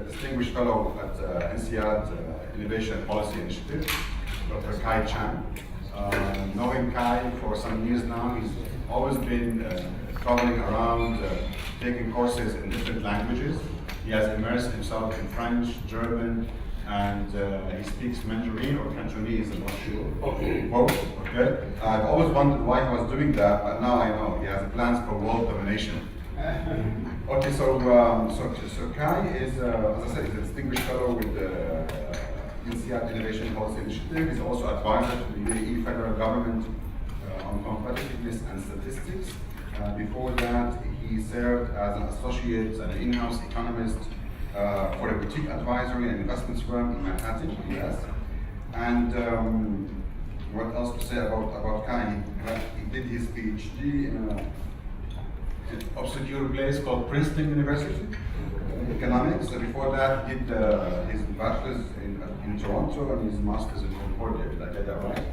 distinguished fellow at INSEAD Innovation Policy Initiative, Dr. Kai Chan. Knowing Kai for some years now, he's always been traveling around, taking courses in different languages. He has immersed himself in French, German, and he speaks Mandarin or Cantonese, I'm not sure. Both, okay. I've always wondered why he was doing that, but now I know. He has plans for world domination. Okay, so Kai is, as I said, he's a distinguished fellow with the INSEAD Innovation Policy Initiative. He's also advisor to the UAE federal government on competitiveness and statistics. Before that, he served as an associate and an in-house economist for a boutique advisory and investments firm in Manhattan, US. And what else to say about Kai? He did his PhD in an obscure place called Princeton University, economics. So before that, he did his bachelor's in Toronto and his master's in Concordia. Did I get that right?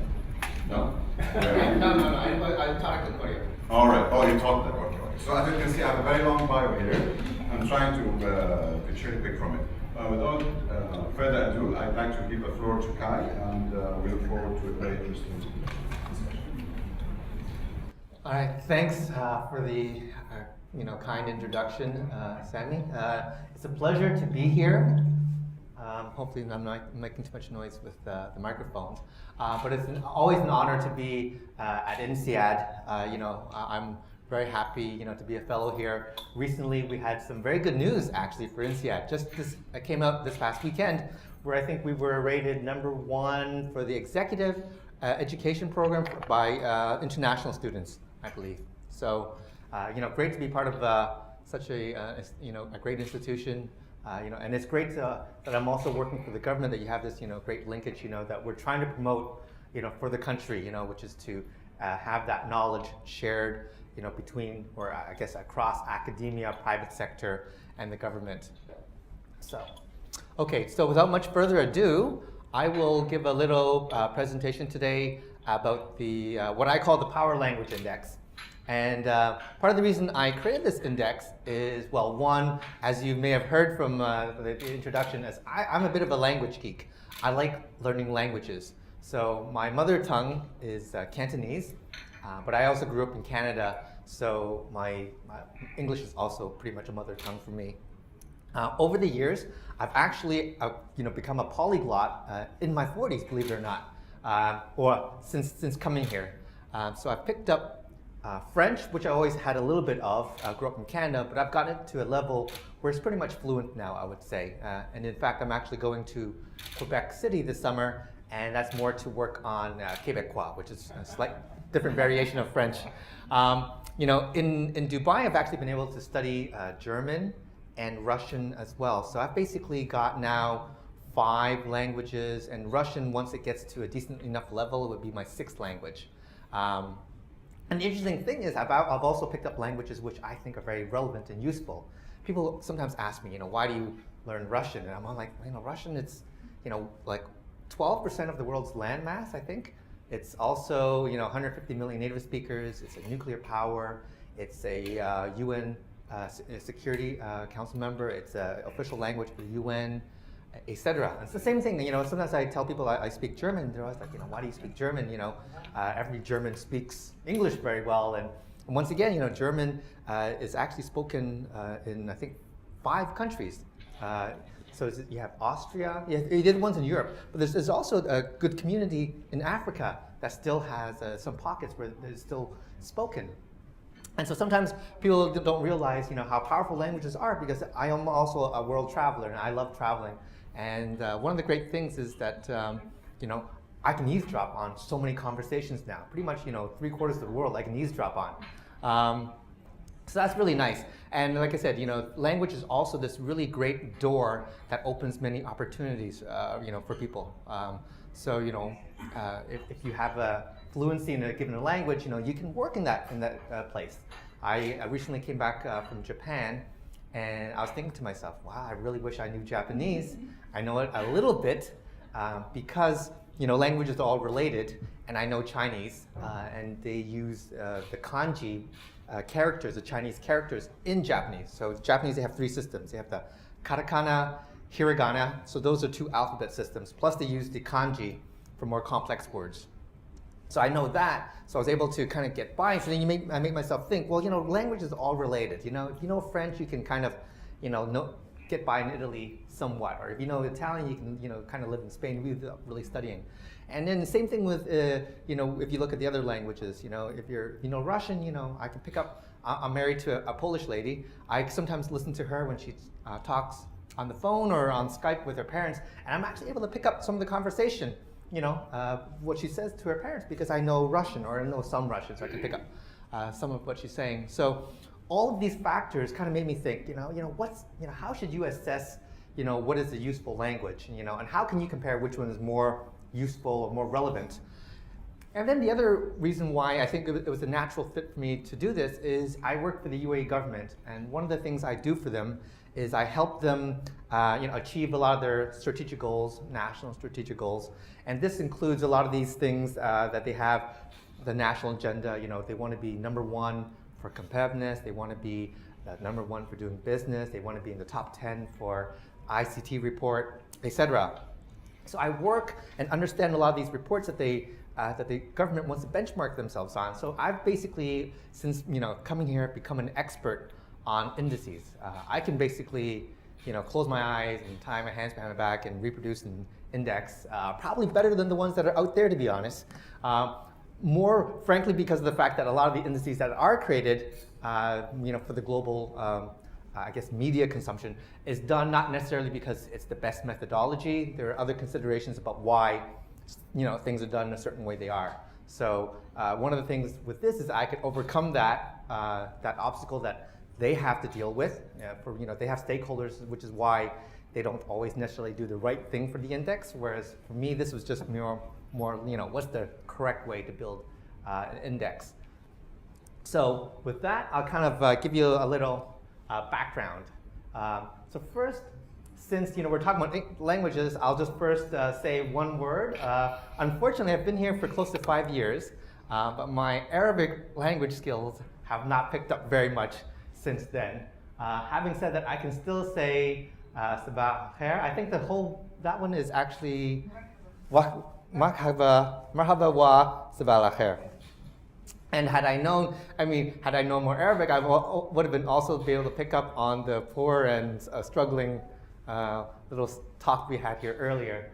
No? No. I taught in Korea. All right. Oh, you taught that. Okay. So as you can see, I have a very long bio here. I'm trying to cherry pick from it. Without further ado, I'd like to give the floor to Kai, and we look forward to a very interesting discussion. All right. Thanks for the kind introduction, Sami. It's a pleasure to be here. Hopefully I'm not making too much noise with the microphones. But it's always an honor to be at INSEAD. I'm very happy, to be a fellow here. Recently, we had some very good news, actually, for INSEAD. It came out this past weekend, where I think we were rated #1 for the executive education program by international students, I believe. So, great to be part of such a great institution. And it's great that I'm also working for the government, that you have this, great linkage, that we're trying to promote, for the country, which is to have that knowledge shared, between, or I guess across academia, private sector, and the government. So without much further ado, I will give a little presentation today about the what I call the Power Language Index. And part of the reason I created this index is, well, one, as you may have heard from the introduction, is I'm a bit of a language geek. I like learning languages. So my mother tongue is Cantonese, but I also grew up in Canada, so my English is also pretty much a mother tongue for me. Over the years, I've actually become a polyglot in my 40s, believe it or not, or since coming here. So I've picked up French, which I always had a little bit of, grew up in Canada, but I've gotten it to a level where it's pretty much fluent now, I would say. And in fact, I'm actually going to Quebec City this summer, and that's more to work on Québécois, which is a slight different variation of French. In Dubai, I've actually been able to study German and Russian as well. So I've basically got now 5 languages, and Russian, once it gets to a decent enough level, it would be my 6th language. And the interesting thing is, I've also picked up languages which I think are very relevant and useful. People sometimes ask me, why do you learn Russian? And I'm like, Russian, it's, like 12% of the world's landmass, I think. It's also, 150 million native speakers. It's a nuclear power. It's a UN Security Council member. It's an official language for the UN, etc. It's the same thing. Sometimes I tell people I speak German. They're always like, why do you speak German? Every German speaks English very well. And once again, German is actually spoken in, I think, 5 countries. So you have Austria. You did ones in Europe, but there's also a good community in Africa that still has some pockets where it's still spoken. And so sometimes people don't realize, how powerful languages are, because I am also a world traveler and I love traveling. And one of the great things is that, I can eavesdrop on so many conversations now. Pretty much, 3/4 of the world I can eavesdrop on. So that's really nice. And like I said, language is also this really great door that opens many opportunities, for people. So, if you have a fluency in a given language, you can work in that place. I recently came back from Japan, and I was thinking to myself, wow, I really wish I knew Japanese. I know it a little bit because, languages are all related, and I know Chinese, and they use the kanji characters, the Chinese characters in Japanese. So Japanese, they have 3 systems. They have the katakana, hiragana, so those are 2 alphabet systems, plus they use the kanji for more complex words. So I know that, so I was able to kind of get by. So then I make myself think, well, language is all related. If you know French, you can kind of, get by in Italy somewhat. Or if you know Italian, you can, kind of live in Spain without really studying. And then the same thing with, if you look at the other languages, if you're, Russian, I can pick up, I'm married to a Polish lady. I sometimes listen to her when she talks on the phone or on Skype with her parents, and I'm actually able to pick up some of the conversation, what she says to her parents, because I know Russian, or I know some Russian, so I can pick up some of what she's saying. So all of these factors kind of made me think, how should you assess, what is a useful language, and how can you compare which one is more useful or more relevant? And then the other reason why I think it was a natural fit for me to do this is I work for the UAE government, and one of the things I do for them is I help them achieve a lot of their strategic goals, national strategic goals. And this includes a lot of these things that they have, the national agenda. They want to be #1 for competitiveness, they want to be #1 for doing business, they want to be in the top 10 for ICT report, etc. So I work and understand a lot of these reports that the government wants to benchmark themselves on. So I've basically, since coming here, become an expert on indices. I can basically close my eyes and tie my hands behind my back and reproduce an index, probably better than the ones that are out there, to be honest. More frankly, because of the fact that a lot of the indices that are created, for the global, media consumption, is done not necessarily because it's the best methodology. There are other considerations about why, things are done in a certain way they are. So one of the things with this is I could overcome that obstacle that they have to deal with. They have stakeholders, which is why they don't always necessarily do the right thing for the index. Whereas for me, this was just more what's the correct way to build an index. So with that, I'll kind of give you a little background. So first, since we're talking about languages, I'll just first say one word. Unfortunately, I've been here for close to 5 years, but my Arabic language skills have not picked up very much since then. Having said that, I can still say sabah khair. I think that one is actually marhaba wa sabah khair. And had I known more Arabic, I would have been also be able to pick up on the poor and struggling little talk we had here earlier.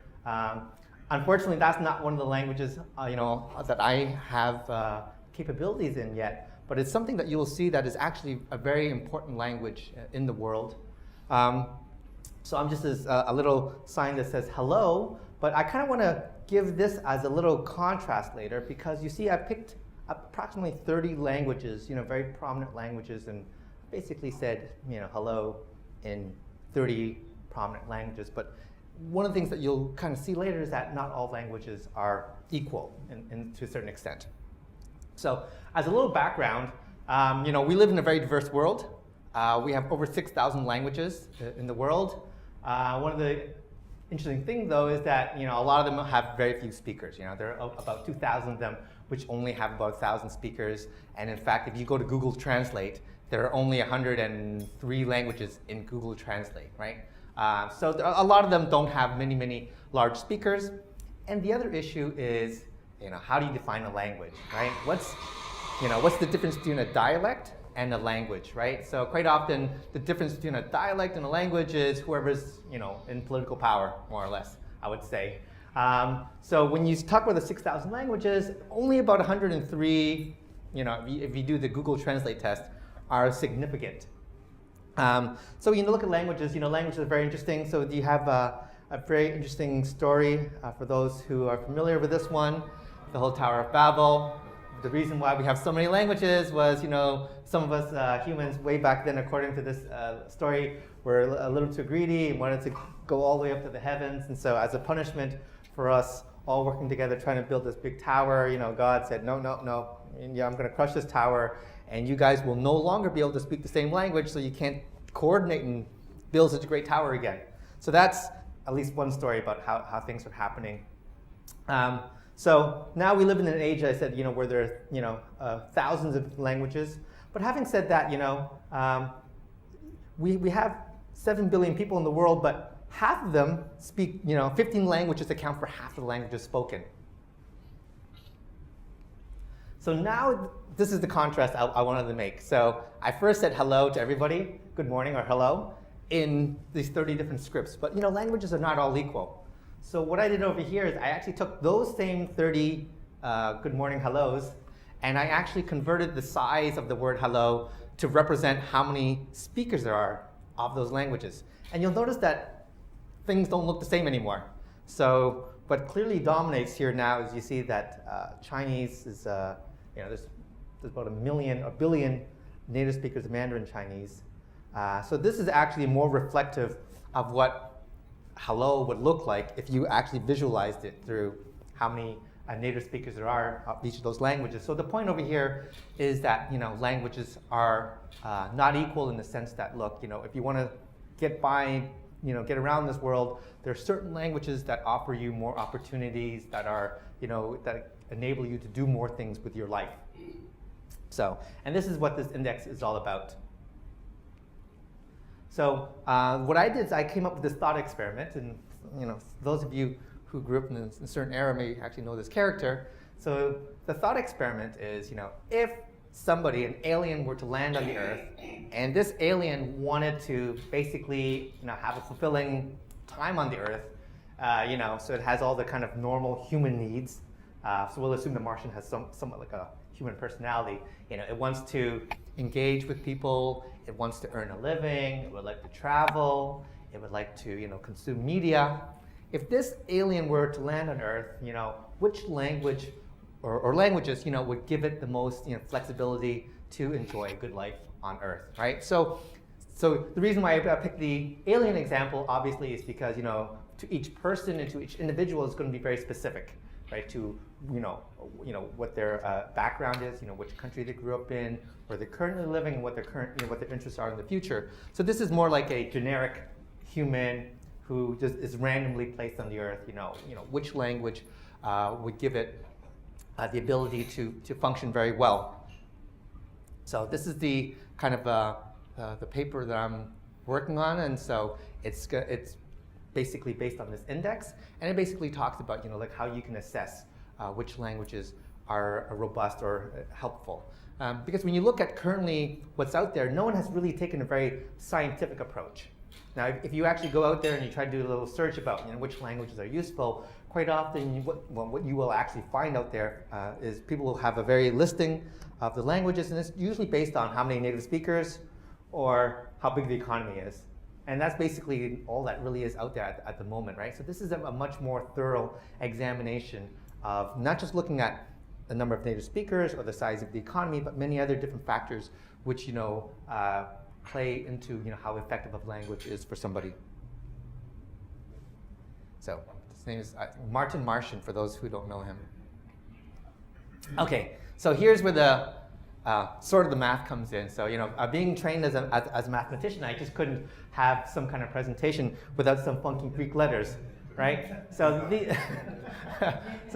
Unfortunately, that's not one of the languages that I have capabilities in yet. But it's something that you will see that is actually a very important language in the world. So I'm just a little sign that says hello, but I kind of want to give this as a little contrast later, because you see I picked approximately 30 languages, very prominent languages, and basically said, hello in 30 prominent languages. But one of the things that you'll kind of see later is that not all languages are equal to a certain extent. So as a little background, we live in a very diverse world. We have over 6,000 languages in the world. One of the interesting things, though, is that a lot of them have very few speakers. There are about 2,000 of them which only have about 1,000 speakers. And in fact, if you go to Google Translate, there are only 103 languages in Google Translate, right? So a lot of them don't have many, many large speakers. And the other issue is, how do you define a language, right? What's the difference between a dialect and a language, right? So quite often, the difference between a dialect and a language is whoever's, in political power, more or less, I would say. So when you talk about the 6,000 languages, only about 103, if you do the Google Translate test, are significant. So when you look at languages, languages are very interesting. So you have a very interesting story for those who are familiar with this one, the whole Tower of Babel. The reason why we have so many languages was, some of us humans way back then, according to this story, were a little too greedy and wanted to go all the way up to the heavens. And so as a punishment for us all working together trying to build this big tower, God said, no, I'm going to crush this tower, and you guys will no longer be able to speak the same language, so you can't coordinate and build such a great tower again. So that's at least one story about how things are happening. So now we live in an age, I said, where there are thousands of languages. But having said that, we have 7 billion people in the world, but half of them speak, 15 languages account for half of the languages spoken. So now this is the contrast I wanted to make. So I first said hello to everybody, good morning or hello, in these 30 different scripts. But languages are not all equal. So what I did over here is I actually took those same 30 good morning hellos, and I actually converted the size of the word hello to represent how many speakers there are of those languages. And you'll notice that things don't look the same anymore. So what clearly dominates here now is you see that Chinese is, there's about a billion native speakers of Mandarin Chinese. So this is actually more reflective of what hello would look like if you actually visualized it through how many native speakers there are of each of those languages. So the point over here is that languages are not equal in the sense that, look, if you want to get by, get around this world, there are certain languages that offer you more opportunities that are, that enable you to do more things with your life. So, and this is what this index is all about. So what I did is I came up with this thought experiment, and those of you who grew up in a certain era may actually know this character. So the thought experiment is, if somebody, an alien, were to land on the Earth, and this alien wanted to basically, have a fulfilling time on the Earth, so it has all the kind of normal human needs. So we'll assume the Martian has somewhat like a human personality. It wants to engage with people, it wants to earn a living, it would like to travel, it would like to, consume media. If this alien were to land on Earth, which language or languages, would give it the most, flexibility to enjoy a good life on Earth, right? So the reason why I picked the alien example, obviously, is because, to each person and to each individual is going to be very specific, right? To, what their background is, which country they grew up in, where they're currently living, and what their interests are in the future. So this is more like a generic human who just is randomly placed on the Earth, which language would give it the ability to function very well. So this is the kind of the paper that I'm working on, and so it's basically based on this index, and it basically talks about like how you can assess which languages are robust or helpful. Because when you look at currently what's out there, no one has really taken a very scientific approach. Now, if you actually go out there and you try to do a little search about which languages are useful, quite often what you will actually find out there is people will have a very listing of the languages, and it's usually based on how many native speakers or how big the economy is. And that's basically all that really is out there at the moment, right? So this is a much more thorough examination of not just looking at the number of native speakers or the size of the economy, but many other different factors which play into how effective a language is for somebody. So his name is Martin Martian, for those who don't know him. Okay, so here's where the sort of the math comes in. So being trained as a mathematician, I just couldn't have some kind of presentation without some funky Greek letters, right? So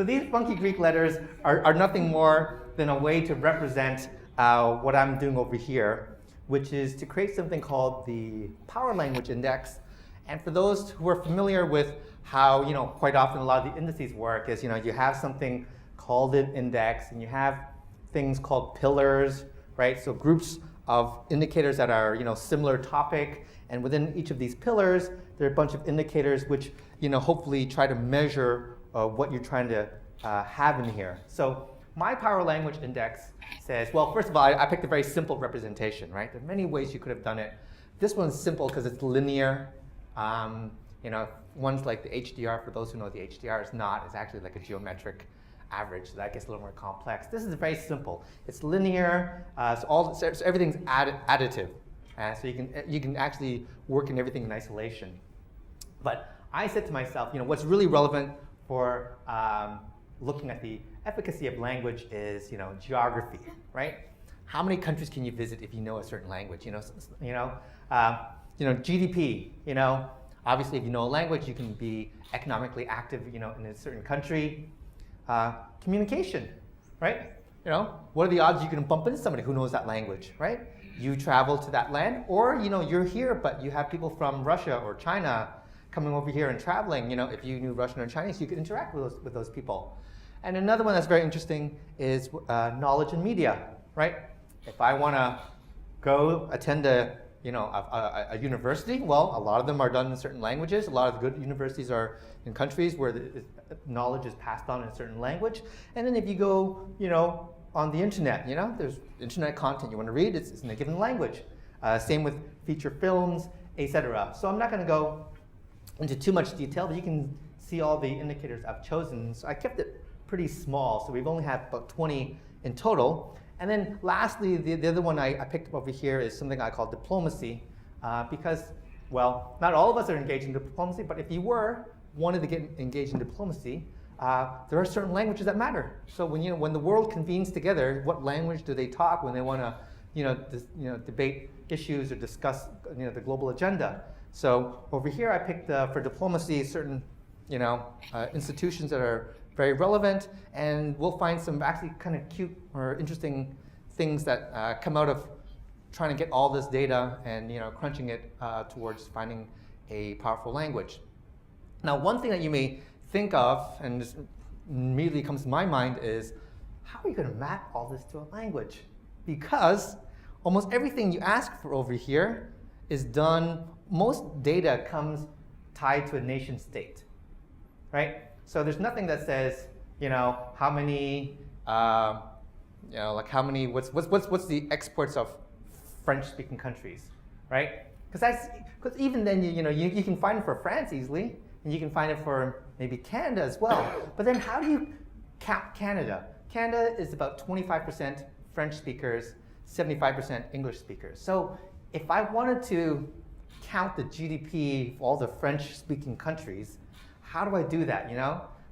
these funky Greek letters are nothing more than a way to represent what I'm doing over here, which is to create something called the Power Language Index. And for those who are familiar with how quite often a lot of the indices work is you have something called an index, and you have things called pillars, right? So groups of indicators that are similar topic, and within each of these pillars, there are a bunch of indicators which hopefully try to measure what you're trying to have in here. So my Power Language Index says, well, first of all, I picked a very simple representation, right? There are many ways you could have done it. This one's simple because it's linear. One's like the HDR, for those who know the HDR is not, it's actually like a geometric average, so that gets a little more complex. This is very simple. It's linear, so everything's additive. So you can actually work in everything in isolation. But I said to myself, what's really relevant for looking at the efficacy of language is, geography, right? How many countries can you visit if you know a certain language? GDP. Obviously, if you know a language, you can be economically active, in a certain country. Communication, right? What are the odds you can bump into somebody who knows that language, right? You travel to that land, or you're here, but you have people from Russia or China coming over here and traveling, if you knew Russian or Chinese, you could interact with those people. And another one that's very interesting is knowledge and media, right? If I want to go attend a university, well, a lot of them are done in certain languages. A lot of the good universities are in countries where the knowledge is passed on in a certain language. And then if you go, on the internet, there's internet content you want to read, it's in a given language. Same with feature films, etc. So I'm not going to go into too much detail, but you can see all the indicators I've chosen. So I kept it pretty small, so we've only had about 20 in total. And then lastly, the other one I picked up over here is something I call diplomacy, because, well, not all of us are engaged in diplomacy, but if you wanted to get engaged in diplomacy, there are certain languages that matter. So when the world convenes together, what language do they talk when they want to debate issues or discuss the global agenda? So over here I picked for diplomacy certain institutions that are very relevant, and we'll find some actually kind of cute or interesting things that come out of trying to get all this data and crunching it towards finding a powerful language. Now, one thing that you may think of, and just immediately comes to my mind, is how are you going to map all this to a language? Because almost everything you ask for over here is done, most data comes tied to a nation state, right? So there's nothing that says, how many, like how many, what's the exports of French-speaking countries, right? Because even then, you can find it for France easily, and you can find it for maybe Canada as well. But then how do you count Canada? Canada is about 25% French speakers, 75% English speakers. So if I wanted to count the GDP of all the French-speaking countries, how do I do that,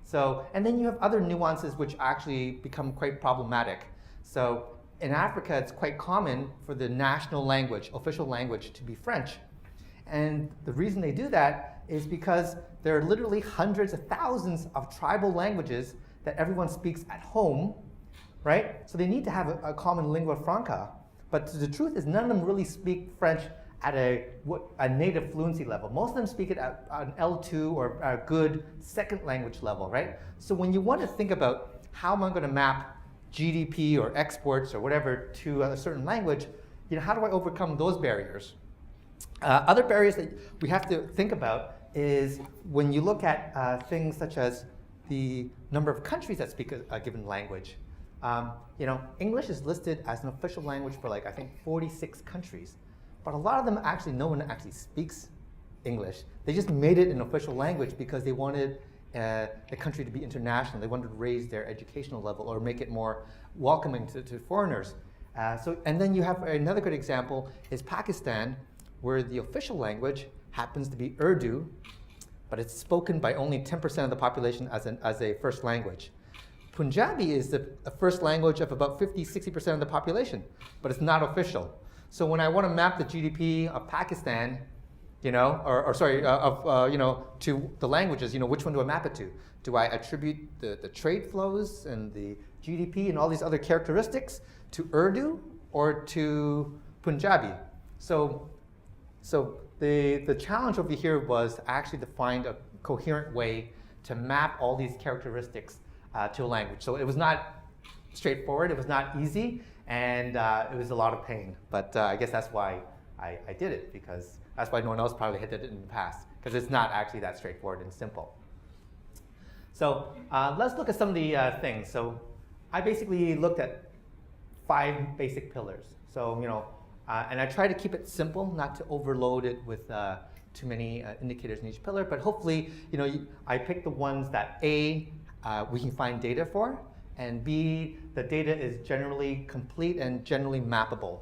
So, and then you have other nuances which actually become quite problematic. So in Africa, it's quite common for the national language, official language, to be French. And the reason they do that is because there are literally hundreds of thousands of tribal languages that everyone speaks at home, right? So they need to have a common lingua franca. But the truth is none of them really speak French at a native fluency level. Most of them speak it at an L2 or a good second language level, right? So when you want to think about how am I going to map GDP or exports or whatever to a certain language, how do I overcome those barriers? Other barriers that we have to think about is when you look at things such as the number of countries that speak a given language. English is listed as an official language for I think 46 countries. But a lot of them no one actually speaks English. They just made it an official language because they wanted the country to be international. They wanted to raise their educational level or make it more welcoming to foreigners. And then you have another good example is Pakistan, where the official language happens to be Urdu, but it's spoken by only 10% of the population as a first language. Punjabi is the first language of about 50-60% of the population, but it's not official. So when I want to map the GDP of Pakistan, to the languages, which one do I map it to? Do I attribute the trade flows and the GDP and all these other characteristics to Urdu or to Punjabi? So the challenge over here was actually to find a coherent way to map all these characteristics to a language. So it was not straightforward, it was not easy, and it was a lot of pain. But I guess that's why I did it, because that's why no one else probably did it in the past, because it's not actually that straightforward and simple. So let's look at some of the things. So I basically looked at 5 basic pillars. So, and I try to keep it simple, not to overload it with too many indicators in each pillar, but hopefully, I picked the ones that A, we can find data for, and B, the data is generally complete and generally mappable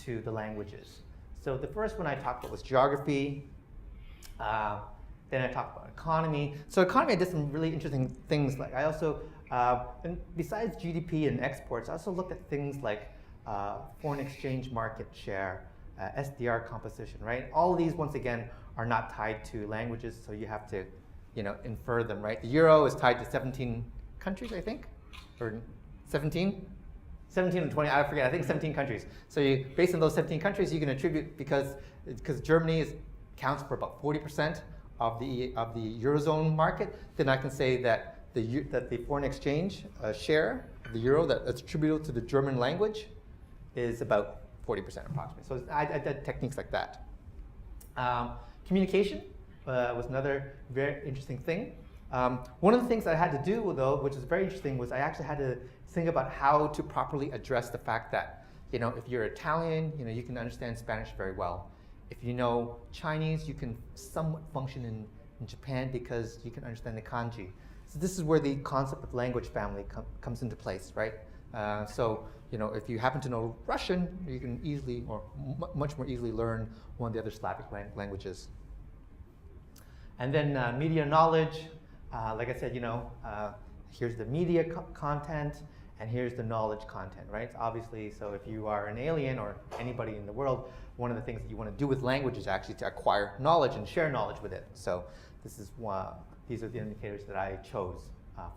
to the languages. So the first one I talked about was geography. Then I talked about economy. So economy, I did some really interesting things. Like I also, and besides GDP and exports, I also looked at things like foreign exchange market share, SDR composition, right? All of these, once again, are not tied to languages, so you have to, infer them, right? The euro is tied to 17 countries, I think, or 17? 17 or 20, I forget, I think 17 countries. So based on those 17 countries, you can attribute, because Germany counts for about 40% of the Eurozone market, then I can say that the foreign exchange share of the euro that's attributable to the German language is about 40% approximately. So I did techniques like that. Communication was another very interesting thing. One of the things I had to do, though, which is very interesting, was I actually had to think about how to properly address the fact that, you know, if you're Italian, you know, you can understand Spanish very well. If you know Chinese, you can somewhat function in Japan because you can understand the kanji. So this is where the concept of language family comes into place, right? So, you know, if you happen to know Russian, you can easily, or much more easily, learn one of the other Slavic languages. And then media knowledge, like I said, you know, here's the media content, and here's the knowledge content, right? Obviously, so if you are an alien or anybody in the world, one of the things that you want to do with language is actually to acquire knowledge and share knowledge with it. So this is these are the indicators that I chose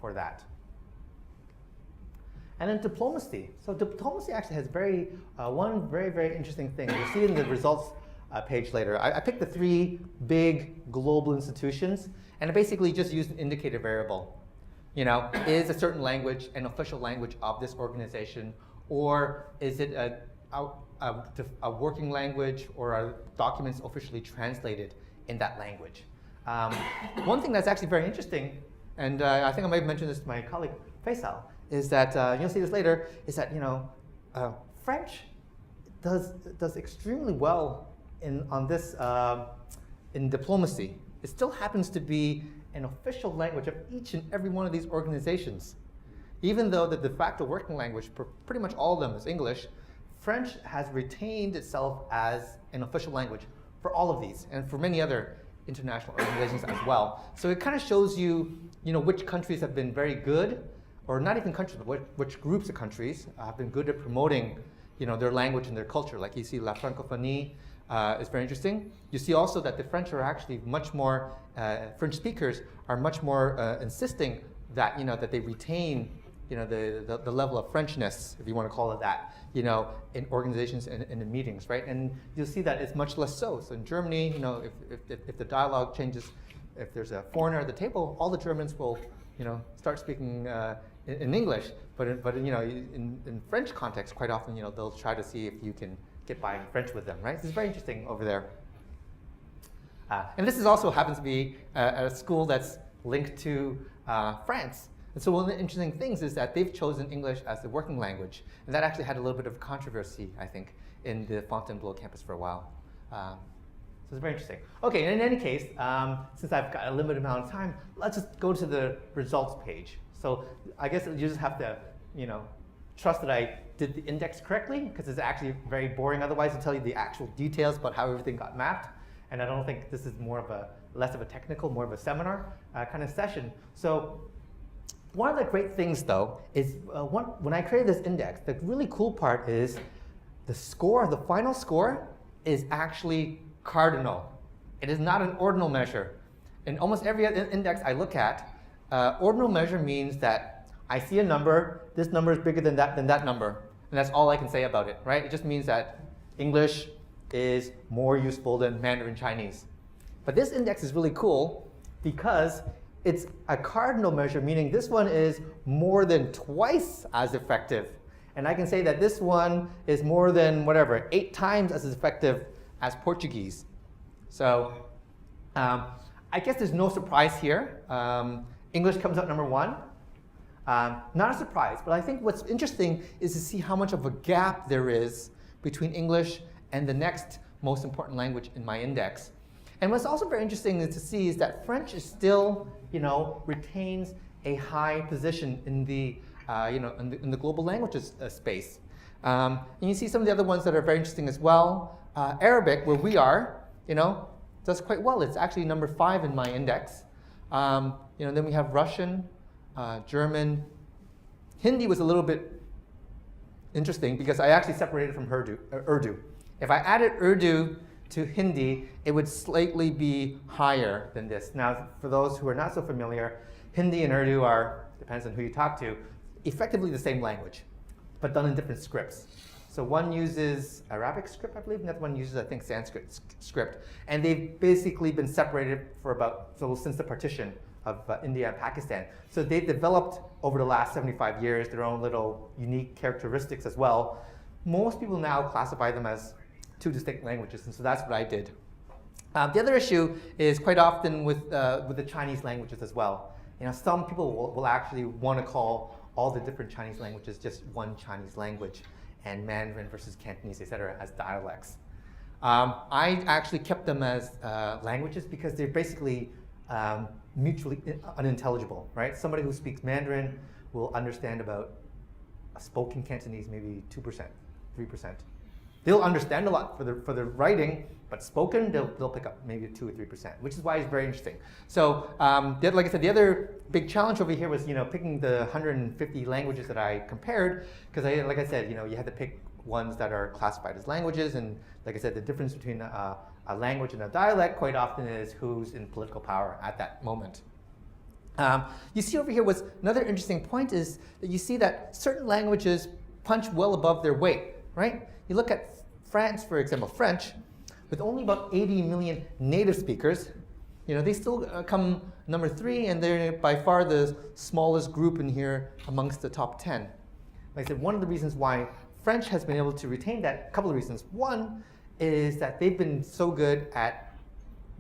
for that. And then diplomacy. So diplomacy actually has one very, very interesting thing. You'll see in the results page later. I picked the 3 big global institutions, and I basically just used an indicator variable. You know, is a certain language an official language of this organization, or is it a working language, or are documents officially translated in that language? One thing that's actually very interesting, and I think I might have mentioned this to my colleague Faisal, is that you'll see this later. Is that, you know, French does extremely well in diplomacy. It still happens to be an official language of each and every one of these organizations. Even though the de facto working language for pretty much all of them is English, French has retained itself as an official language for all of these and for many other international organizations as well. So it kind of shows you, you know, which countries have been very good, or not even countries, but which groups of countries have been good at promoting, you know, their language and their culture. Like you see La Francophonie is very interesting. You see also that the French are actually much more, French speakers are much more insisting that, you know, that they retain, you know, the level of Frenchness, if you want to call it that, you know, in organizations and in meetings, right? And you'll see that it's much less so. So in Germany, you know, if the dialogue changes, if there's a foreigner at the table, all the Germans will, you know, start speaking in English. But you know, in French context, quite often, you know, they'll try to see if you can get by in French with them, right? This is very interesting over there. And this is also happens to be a school that's linked to France. And so one of the interesting things is that they've chosen English as the working language. And that actually had a little bit of controversy, I think, in the Fontainebleau campus for a while. So it's very interesting. Okay, and in any case, since I've got a limited amount of time, let's just go to the results page. So I guess you just have to, you know, trust that I did the index correctly, because it's actually very boring otherwise to tell you the actual details about how everything got mapped. And I don't think this is less of a technical, more of a seminar kind of session. So one of the great things, though, is when I created this index, the really cool part is the score, the final score, is actually cardinal. It is not an ordinal measure. In almost every index I look at, ordinal measure means that I see a number, this number is bigger than that number, and that's all I can say about it, right? It just means that English is more useful than Mandarin Chinese. But this index is really cool because it's a cardinal measure, meaning this one is more than twice as effective. And I can say that this one is more than, 8 times as effective as Portuguese. So I guess there's no surprise here. English comes out number 1. Not a surprise, but I think what's interesting is to see how much of a gap there is between English and the next most important language in my index. And what's also very interesting is to see is that French is still, you know, retains a high position in the, in the global languages space. And you see some of the other ones that are very interesting as well. Arabic, where we are, you know, does quite well. It's actually number 5 in my index. Then we have Russian, German. Hindi was a little bit interesting because I actually separated from Urdu. If I added Urdu to Hindi, it would slightly be higher than this. Now, for those who are not so familiar, Hindi and Urdu are, depends on who you talk to, effectively the same language, but done in different scripts. So one uses Arabic script, I believe, and the other one uses, I think, Sanskrit script. And they've basically been separated since the partition of India and Pakistan. So they've developed over the last 75 years their own little unique characteristics as well. Most people now classify them as two distinct languages, and so that's what I did. The other issue is quite often with the Chinese languages as well. Some people will actually want to call all the different Chinese languages just one Chinese language, and Mandarin versus Cantonese, etc., as dialects. I actually kept them as languages because they're basically mutually unintelligible, right? Somebody who speaks Mandarin will understand about a spoken Cantonese maybe 2%, 3%. They'll understand a lot for the writing, but spoken, they'll pick up maybe 2 or 3%, which is why it's very interesting. So, like I said, the other big challenge over here was, picking the 150 languages that I compared, because like I said, you had to pick ones that are classified as languages, and like I said, the difference between a language and a dialect quite often is who's in political power at that moment. You see over here was another interesting point is that you see that certain languages punch well above their weight, right? You look at France, for example, French, with only about 80 million native speakers, they still come number 3, and they're by far the smallest group in here amongst the top 10. Like I said, one of the reasons why French has been able to retain that, a couple of reasons. One is that they've been so good at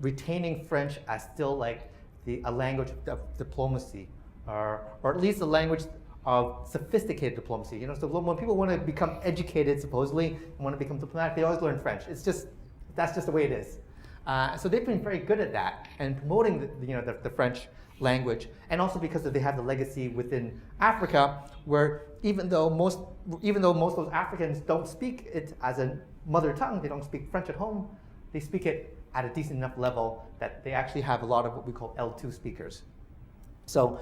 retaining French as still like a language of diplomacy, or at least a language of sophisticated diplomacy. So when people want to become educated, supposedly, and want to become diplomatic, they always learn French. That's just the way it is. So they've been very good at that and promoting the French language, and also because they have the legacy within Africa, where even though most of those Africans don't speak it as a mother tongue, they don't speak French at home, they speak it at a decent enough level that they actually have a lot of what we call L2 speakers. So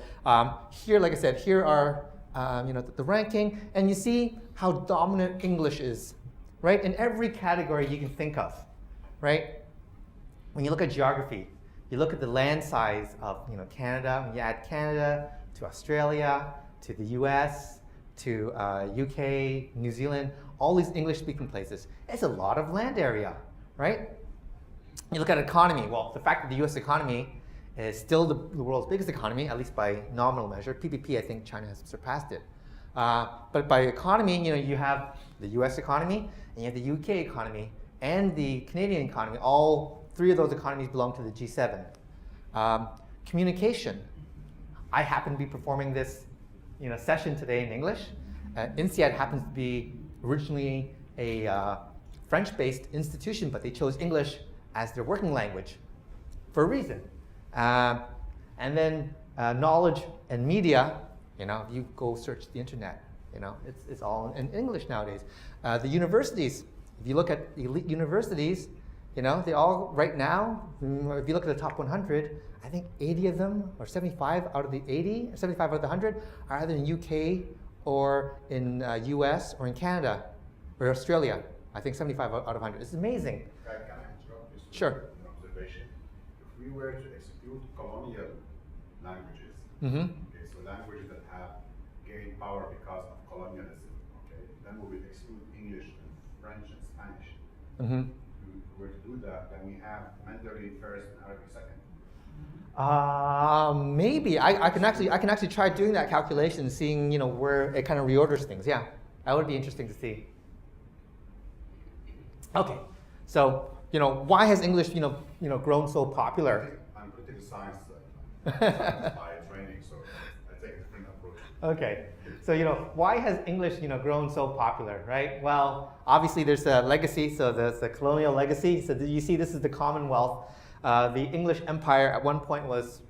here, like I said, here are the ranking, and you see how dominant English is, right? In every category you can think of, right? When you look at geography, you look at the land size of Canada. When you add Canada to Australia, to the U.S., to UK, New Zealand, all these English-speaking places, it's a lot of land area, right? You look at economy. Well, the fact that the U.S. economy is still the world's biggest economy, at least by nominal measure. PPP, I think China has surpassed it. But by economy, you have the U.S. economy, and you have the U.K. economy, and the Canadian economy. All 3 of those economies belong to the G7. Communication. I happen to be performing this session today in English. INSEAD happens to be originally a French-based institution, but they chose English as their working language for a reason. And then knowledge and media, you go search the internet, it's all in English nowadays. The universities, if you look at elite universities, they all, right now, if you look at the top 100, I think 80 of them, or 75 out of the 80, 75 out of the 100, are either in UK or in US or in Canada or Australia. I think 75 out of 100. It's amazing. Can I interrupt you? Sure. An observation. If we were to exclude colonial languages, okay, so languages that have gained power because of colonialism, okay, then we would exclude English and French and Spanish. If we were to do that, then we have Mandarin first and Arabic second. Maybe I can actually try doing that calculation, seeing where it kind of reorders things. Yeah, that would be interesting to see. Okay, so why has English grown so popular? I'm political science by training, so I take a different approach. Okay, so why has English grown so popular, right? Well, obviously there's a legacy, so there's the colonial legacy. So you see, this is the Commonwealth. The English Empire at one point was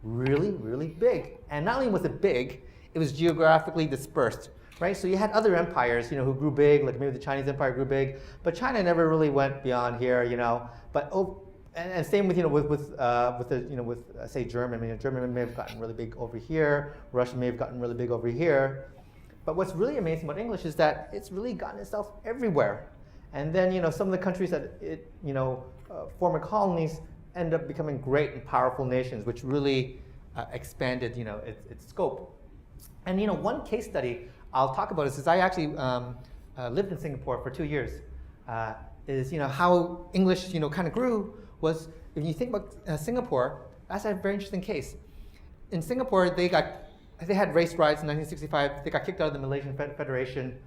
really, really big. And not only was it big, it was geographically dispersed, right? So you had other empires, who grew big, like maybe the Chinese Empire grew big, but China never really went beyond here, But and same with say German. I mean, German may have gotten really big over here. Russia may have gotten really big over here. But what's really amazing about English is that it's really gotten itself everywhere. And then some of the countries that it former colonies end up becoming great and powerful nations, which really expanded its scope. And one case study I'll talk about is I actually lived in Singapore for 2 years, is how English kind of grew was, if you think about Singapore, that's a very interesting case. In Singapore, they had race riots in 1965. They got kicked out of the Malaysian Federation.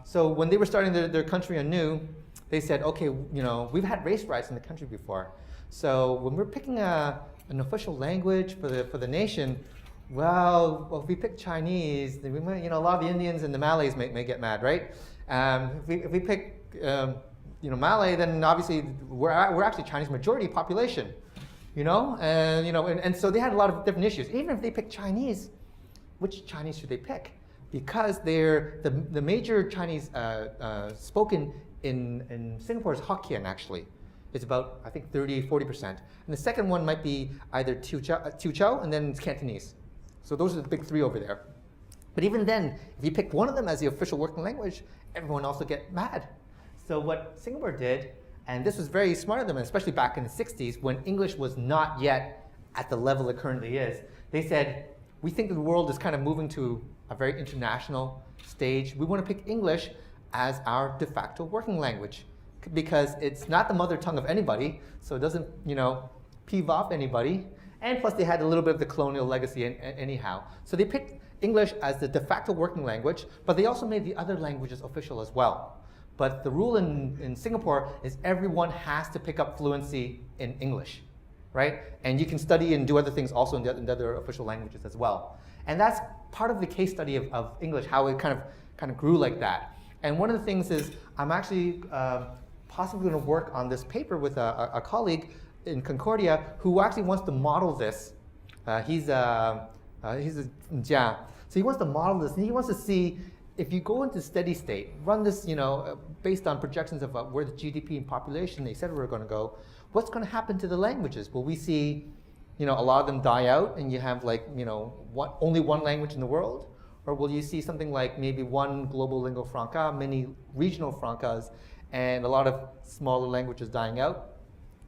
So when they were starting their country anew, they said, okay, we've had race riots in the country before. So when we're picking an official language for the nation, well, if we pick Chinese, then we might, a lot of the Indians and the Malays may get mad, right? If we pick Malay, then obviously we're actually Chinese majority population, and so they had a lot of different issues. Even if they pick Chinese, which Chinese should they pick? Because they're the major Chinese spoken in Singapore is Hokkien actually. It's about, I think, 30-40%. And the second one might be either Teochew and then it's Cantonese. So those are the big three over there. But even then, if you pick one of them as the official working language, everyone else will get mad. So what Singapore did, and this was very smart of them, especially back in the 60s when English was not yet at the level it currently is, they said, we think that the world is kind of moving to a very international stage. We want to pick English as our de facto working language because it's not the mother tongue of anybody, so it doesn't, peeve off anybody. And plus they had a little bit of the colonial legacy anyhow. So they picked English as the de facto working language, but they also made the other languages official as well. But the rule in Singapore is everyone has to pick up fluency in English, right? And you can study and do other things also in the other official languages as well. And that's part of the case study of English, how it kind of grew like that. And one of the things is I'm actually possibly going to work on this paper with a colleague in Concordia who actually wants to model this. He's a Jia. So he wants to model this, and he wants to see if you go into steady state, run this, based on projections of where the GDP and population, et cetera, are going to go, what's going to happen to the languages? Will we see, a lot of them die out, and you have only one language in the world? Or will you see something like maybe one global lingua franca, many regional francas, and a lot of smaller languages dying out?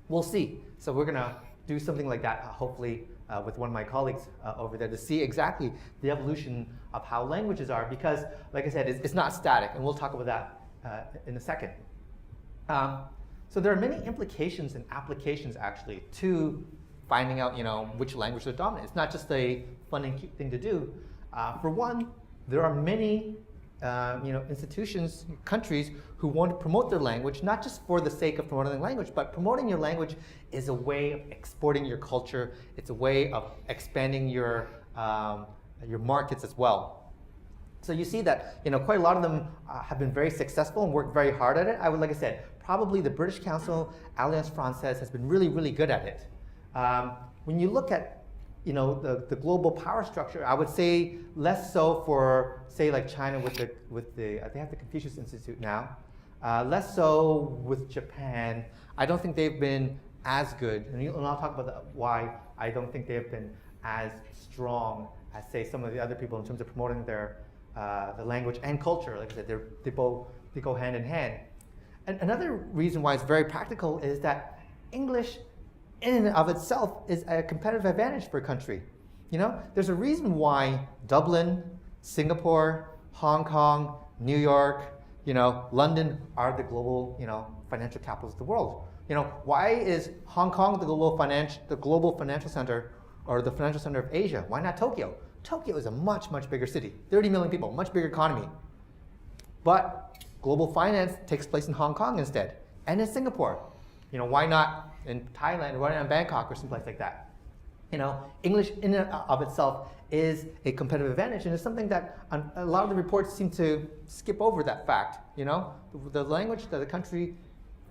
We'll see. So we're going to do something like that, hopefully, with one of my colleagues over there to see exactly the evolution of how languages are, because, like I said, it's not static, and we'll talk about that in a second. So there are many implications and applications, actually, to finding out, which language are dominant. It's not just a fun and cute thing to do. For one, there are many institutions, countries who want to promote their language, not just for the sake of promoting the language, but promoting your language is a way of exporting your culture. It's a way of expanding your markets as well. So you see that quite a lot of them have been very successful and worked very hard at it. Like I said, probably the British Council, Alliance Française, has been really, really good at it. When you look at the global power structure, I would say less so for, say, like China with they have the Confucius Institute now. Less so with Japan. I don't think they've been as good, and I'll talk about why I don't think they've been as strong as, say, some of the other people in terms of promoting their the language and culture. Like I said, they go hand in hand. And another reason why it's very practical is that English in and of itself is a competitive advantage for a country. There's a reason why Dublin, Singapore, Hong Kong, New York, London are the global, financial capitals of the world. Why is Hong Kong the global financial center or the financial center of Asia? Why not Tokyo? Tokyo is a much, much bigger city, 30 million people, much bigger economy. But global finance takes place in Hong Kong instead, and in Singapore. Why not in Thailand, why not in Bangkok or someplace like that? English in and of itself is a competitive advantage, and it's something that a lot of the reports seem to skip over that fact. The language that the country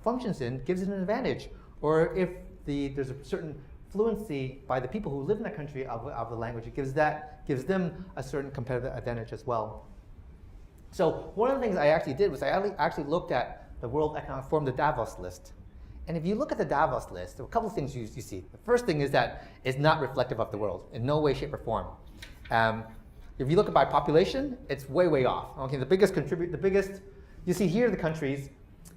functions in gives it an advantage, or if there's a certain fluency by the people who live in that country of the language, it gives them a certain competitive advantage as well. So one of the things I actually did was I actually looked at the World Economic Forum, the Davos list. And if you look at the Davos list, there are a couple of things you see. The first thing is that it's not reflective of the world in no way, shape, or form. If you look at by population, it's way, way off. Okay, you see here the countries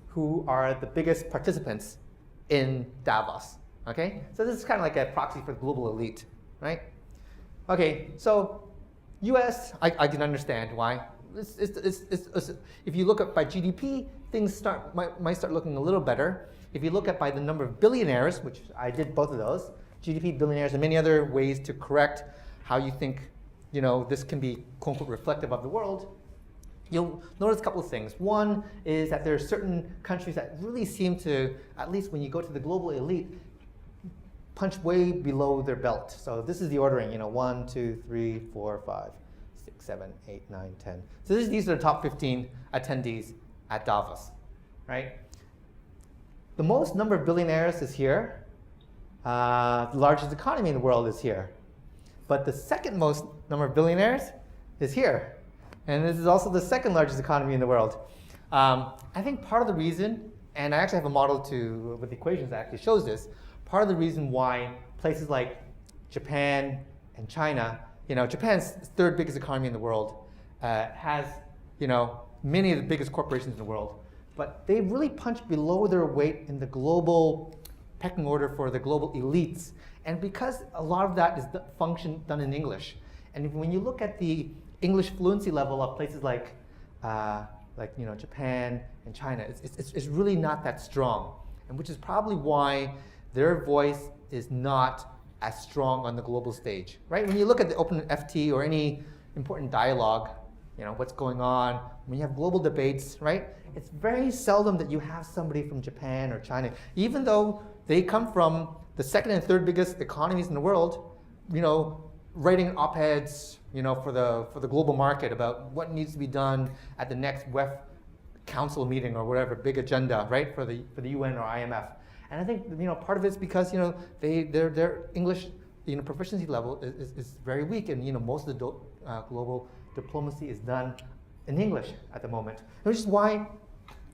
who are the biggest participants in Davos. Okay, so this is kind of like a proxy for the global elite, right? Okay, so U.S., I can understand why. if you look at by GDP, things might start looking a little better. If you look at by the number of billionaires, which I did both of those, GDP, billionaires, and many other ways to correct how you think, this can be quote unquote reflective of the world, you'll notice a couple of things. One is that there are certain countries that really seem to, at least when you go to the global elite, punch way below their belt. So this is the ordering, 1, 2, 3, 4, 5, 6, 7, 8, 9, 10. So these are the top 15 attendees at Davos, right? The most number of billionaires is here. The largest economy in the world is here. But the second most number of billionaires is here. And this is also the second largest economy in the world. I think part of the reason, and I actually have a model with equations that actually shows this, part of the reason why places like Japan and China, Japan's third biggest economy in the world, has, many of the biggest corporations in the world, but they really punch below their weight in the global pecking order for the global elites. And because a lot of that is done in English. And when you look at the English fluency level of places like Japan and China, it's really not that strong, and which is probably why their voice is not as strong on the global stage, right? When you look at the Open FT or any important dialogue, what's going on, when you have global debates, right? It's very seldom that you have somebody from Japan or China, even though they come from the second and third biggest economies in the world, writing op-eds, for the global market about what needs to be done at the next WEF council meeting or whatever big agenda, right, for the UN or IMF. And I think part of it's because their English proficiency level is very weak, and most of the global diplomacy is done in English at the moment, which is why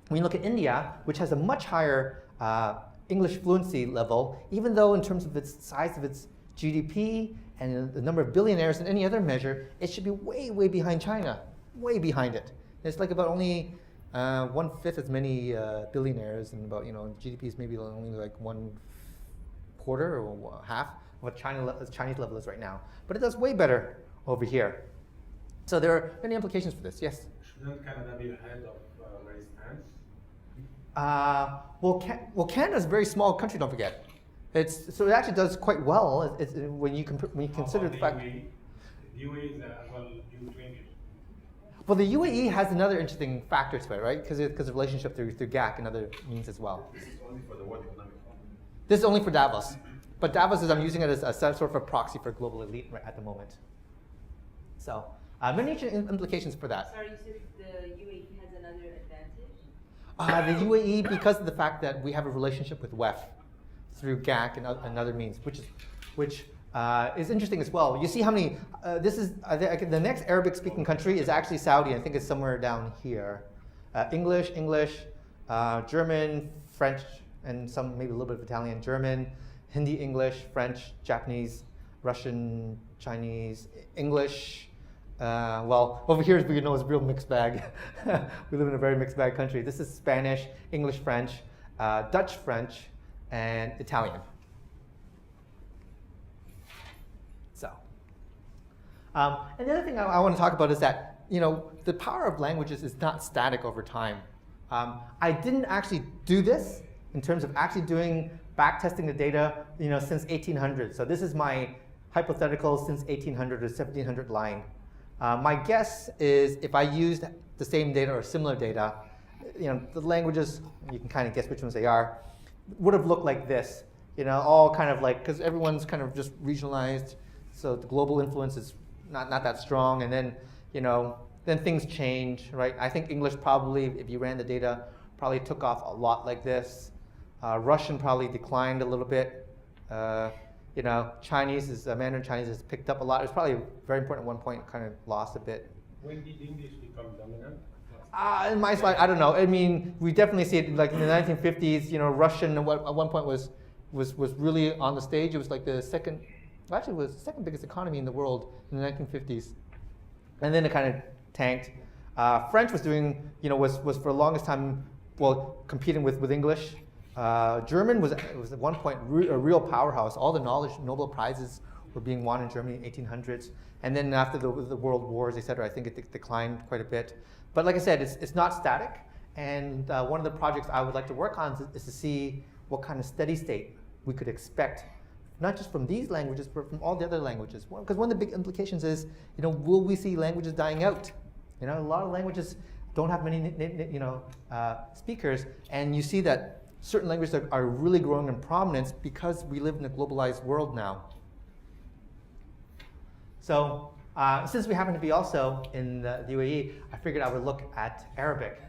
when you look at India, which has a much higher English fluency level, even though in terms of its size of its GDP and the number of billionaires in any other measure, it should be way, way behind China, way behind it. It's like about only 1/5 as many billionaires, and about GDP is maybe only like 1/4 or half of what Chinese level is right now. But it does way better over here. So there are many implications for this. Yes. Shouldn't Canada be ahead of where it stands? Well, Canada's a very small country. Don't forget. So it actually does quite well when you consider the fact. The UAE is as well due to English. Well, the UAE has another interesting factor to it, right? Because of relationship through GAC and other means as well. This is only for the World Economic Forum. This is only for Davos, but Davos I'm using it as a sort of a proxy for global elite at the moment. So many implications for that. Sorry, you said the UAE has another advantage? The UAE, because of the fact that we have a relationship with WEF through GAC and other means, which is interesting as well. You see how many, the next Arabic-speaking country is actually Saudi. I think it's somewhere down here. English, German, French, and maybe a little bit of Italian, German, Hindi, English, French, Japanese, Russian, Chinese, English. Over here, as we know, is a real mixed bag. We live in a very mixed bag country. This is Spanish, English, French, Dutch, French, and Italian. So, and the other thing I want to talk about is that the power of languages is not static over time. I didn't actually do this in terms of actually doing back testing the data, since 1800. So this is my hypothetical since 1800 or 1700 line. My guess is if I used the same data or similar data, the languages, you can kind of guess which ones they are, would have looked like this. All kind of like, because everyone's kind of just regionalized, so the global influence is not that strong, and then, then things change, right? I think English probably, if you ran the data, probably took off a lot like this. Russian probably declined a little bit. Chinese Mandarin Chinese has picked up a lot. It was probably very important at one point, kind of lost a bit. When did English become dominant? In my slide, I don't know. I mean, we definitely see it like in the 1950s. Russian at one point was really on the stage. It was like the second biggest economy in the world in the 1950s, and then it kind of tanked. French was doing, was for the longest time, competing with English. German was at one point a real powerhouse. All the Nobel Prizes were being won in Germany in 1800s. And then after the world wars, et cetera, I think it declined quite a bit. But like I said, it's not static. And one of the projects I would like to work on is to see what kind of steady state we could expect, not just from these languages, but from all the other languages. Because one of the big implications is, will we see languages dying out? A lot of languages don't have many speakers, and you see that certain languages are really growing in prominence because we live in a globalized world now. So since we happen to be also in the UAE, I figured I would look at Arabic.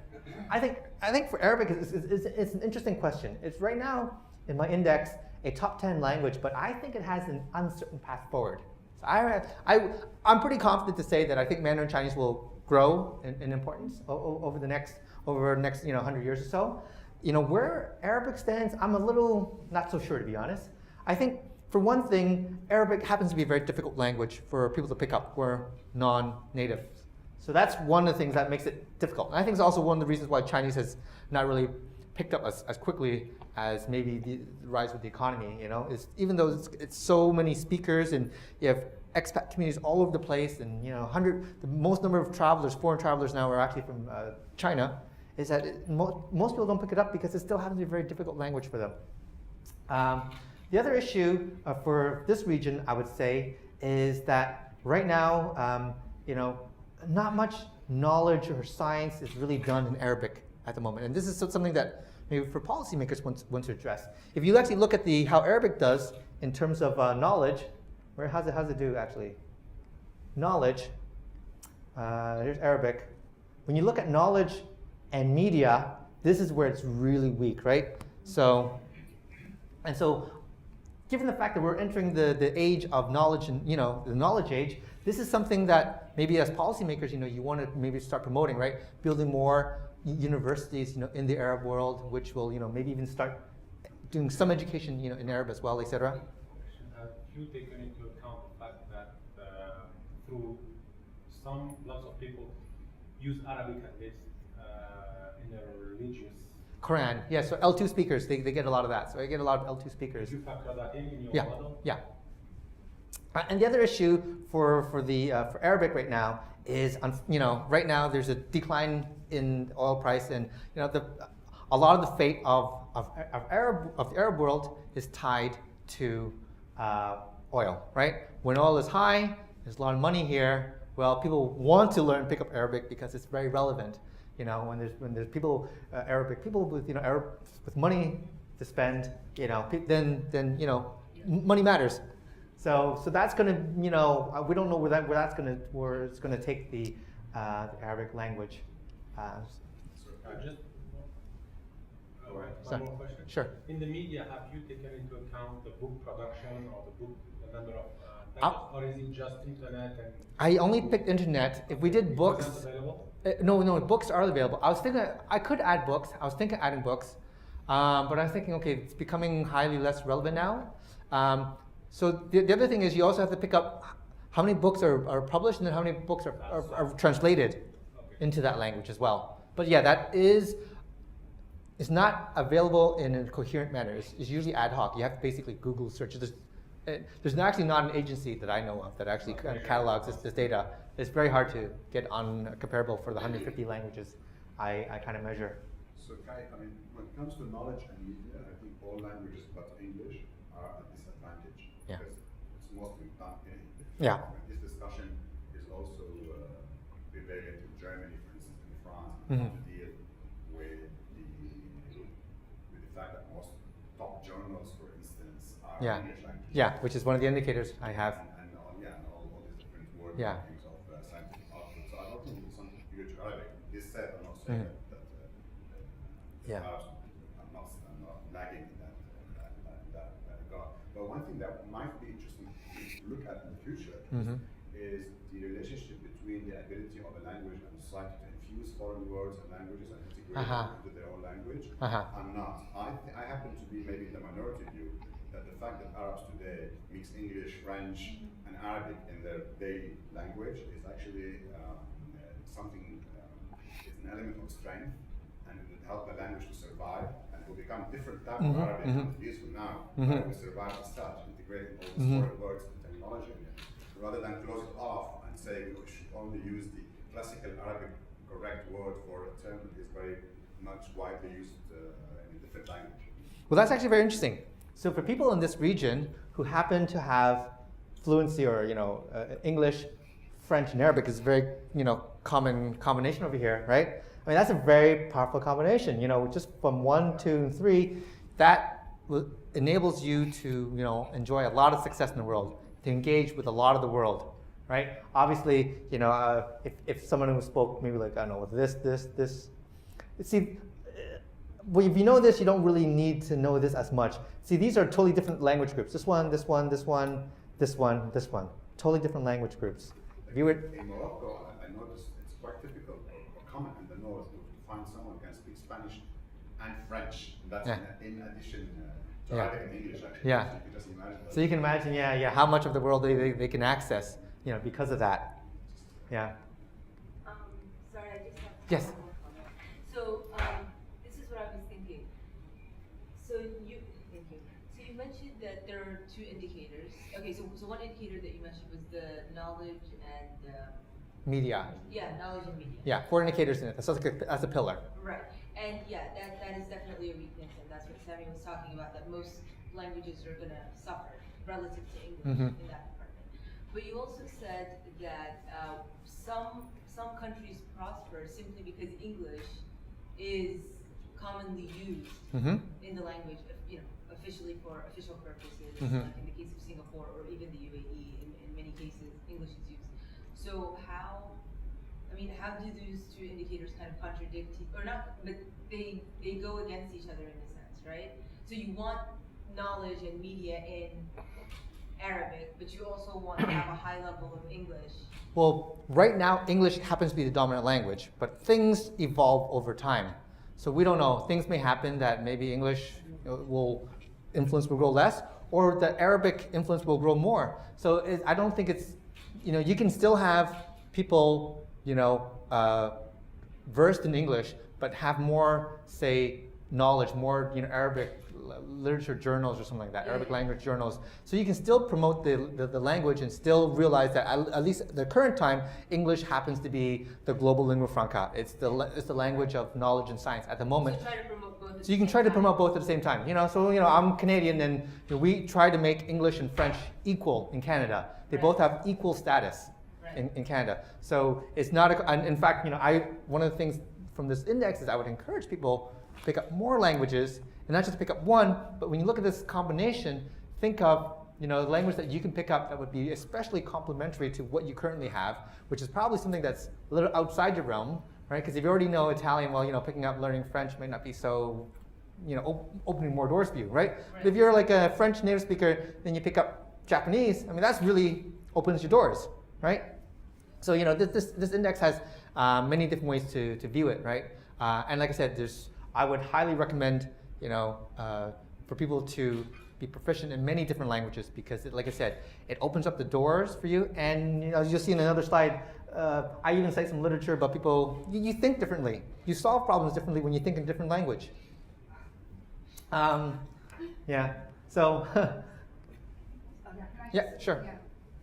I think for Arabic, it's an interesting question. It's right now in my index a top 10 language, but I think it has an uncertain path forward. So I'm pretty confident to say that I think Mandarin Chinese will grow in importance over the next 100 years or so. Where Arabic stands, I'm a little not so sure, to be honest. I think for one thing, Arabic happens to be a very difficult language for people to pick up who are non-native. So that's one of the things that makes it difficult. And I think it's also one of the reasons why Chinese has not really picked up as quickly as maybe the rise with the economy. Is even though it's so many speakers and you have expat communities all over the place, and the most number of travelers, foreign travelers now are actually from China, is that most people don't pick it up because it still happens to be a very difficult language for them. The other issue for this region, I would say, is that right now, not much knowledge or science is really done in Arabic at the moment, and this is something that maybe for policymakers want to address. If you actually look at how Arabic does in terms of knowledge, how's it do actually? Knowledge. Here's Arabic. When you look at knowledge and media, this is where it's really weak, right? So, given the fact that we're entering the age of knowledge and the knowledge age, this is something that maybe as policymakers, you want to maybe start promoting, right? Building more universities, in the Arab world, which will, maybe even start doing some education, in Arab as well, etc. Have you taken into account the fact that through lots of people use Arabic at least in their religious? Quran, yeah. So L2 speakers, they get a lot of that. So I get a lot of L2 speakers. Did you factor that in your Yeah, model? yeah. And the other issue for Arabic right now is, right now there's a decline in oil price, and a lot of the fate of the Arab world is tied to oil, right? When oil is high, there's a lot of money here. Well, people want to pick up Arabic because it's very relevant. When there's people, Arabic people with with money to spend, then money matters. So that's gonna, we don't know where it's gonna take the Arabic language. Just All right. one more question. Sure. In the media, have you taken into account the book production or the number of or is it just internet and? I only picked internet. If we did books, Is that available? no, books are available. I was thinking I could add books. I was thinking adding books, but I was thinking, okay, it's becoming highly less relevant now. So the other thing is you also have to pick up how many books are published and then how many books are translated into that language as well. But yeah, that is not available in a coherent manner. It's usually ad hoc. You have to basically Google search. There's actually not an agency that I know of that actually catalogs this data. It's very hard to get on comparable for the 150 languages I kind of measure. So Kai, when it comes to knowledge and media, I think all languages but English are at disadvantage. Yeah. Because it's mostly done in English. Yeah. This discussion is also related to Germany, for instance, and France, Mhm. to deal with the fact that most top journals, for instance, are Yeah. English language. Yeah, which is one of the indicators I have. And all these different word Yeah. markings of scientific output. So I don't think it's something huge. This said, I'm not saying Mhm. that Yeah. I'm not lagging in that regard. But one thing that might be interesting to look at in the future Mhm. is the relationship between the ability of a language and society to infuse foreign words and languages and integrate them into their own language. I'm not. I happen to be maybe in the minority view that the fact that Arabs today mix English, French, and Arabic in their daily language is actually something, it's an element of strength, and it would help the language to survive, and it will become a different type of Arabic. It's useful now, but it will survive as such, integrating all these foreign words and technology, rather than close it off and say we should only use the classical Arabic correct word for a term that is very much widely used in a different language. Well, that's actually very interesting. So for people in this region who happen to have fluency or English, French, and Arabic is a very common combination over here, right? I mean, that's a very powerful combination. Just from 1, 2, and 3, that enables you to enjoy a lot of success in the world, to engage with a lot of the world, right? Obviously, if someone who spoke maybe like, I don't know, this. See, well, if you know this, you don't really need to know this as much. See, these are totally different language groups. This one, this one, this one, this one, this one. Totally different language groups. If you were, in Morocco, I noticed it's quite difficult or common in the north to find someone who can speak Spanish and French. That's in addition to Arabic and English, actually. Yeah. So you can just imagine that. So you can imagine, how much of the world they can access, because of that. Yeah. Sorry, I just have Yes. one more comment. So, this is what I was thinking. Thank you. So you mentioned that there are 2 indicators. Okay, so one indicator that you mentioned was the knowledge and Media. knowledge and media. Yeah, 4 indicators in it. That's a pillar. Right, and that is definitely a weakness, and that's what Sammy was talking about. That most languages are going to suffer relative to English in that department. But you also said that some countries prosper simply because English is commonly used in the language, officially for official purposes, like in the case of Singapore or even the UAE. In many cases, English is used. So how do those 2 indicators kind of contradict, or not? But they go against each other in a sense, right? So you want knowledge and media in Arabic, but you also want to have a high level of English. Well, right now, English happens to be the dominant language, but things evolve over time. So we don't know. Things may happen that maybe English influence will grow less, or the Arabic influence will grow more. So I don't think it's, you can still have people, versed in English, but have more, say, knowledge, more, Arabic literature journals or something like that, Arabic language journals. So you can still promote the language and still realize that at least at the current time, English happens to be the global lingua franca. It's the language of knowledge and science at the moment. So try to promote both. So you can try to promote both at the same time. I'm Canadian, and we try to make English and French equal in Canada. They both have equal status in Canada. So it's not in fact, one of the things from this index is I would encourage people to pick up more languages, and not just pick up one, but when you look at this combination, think of the language that you can pick up that would be especially complementary to what you currently have, which is probably something that's a little outside your realm, right? Because if you already know Italian, well, picking up learning French may not be so, opening more doors for you, right? But if you're like a French native speaker, then you pick up Japanese, that's really opens your doors, right? So this index has many different ways to view it, right? And like I said, I would highly recommend for people to be proficient in many different languages, because like I said, it opens up the doors for you. And as you'll see in another slide, I even cite some literature about people. You think differently. You solve problems differently when you think in a different language. Yeah. So. Yeah. Sure.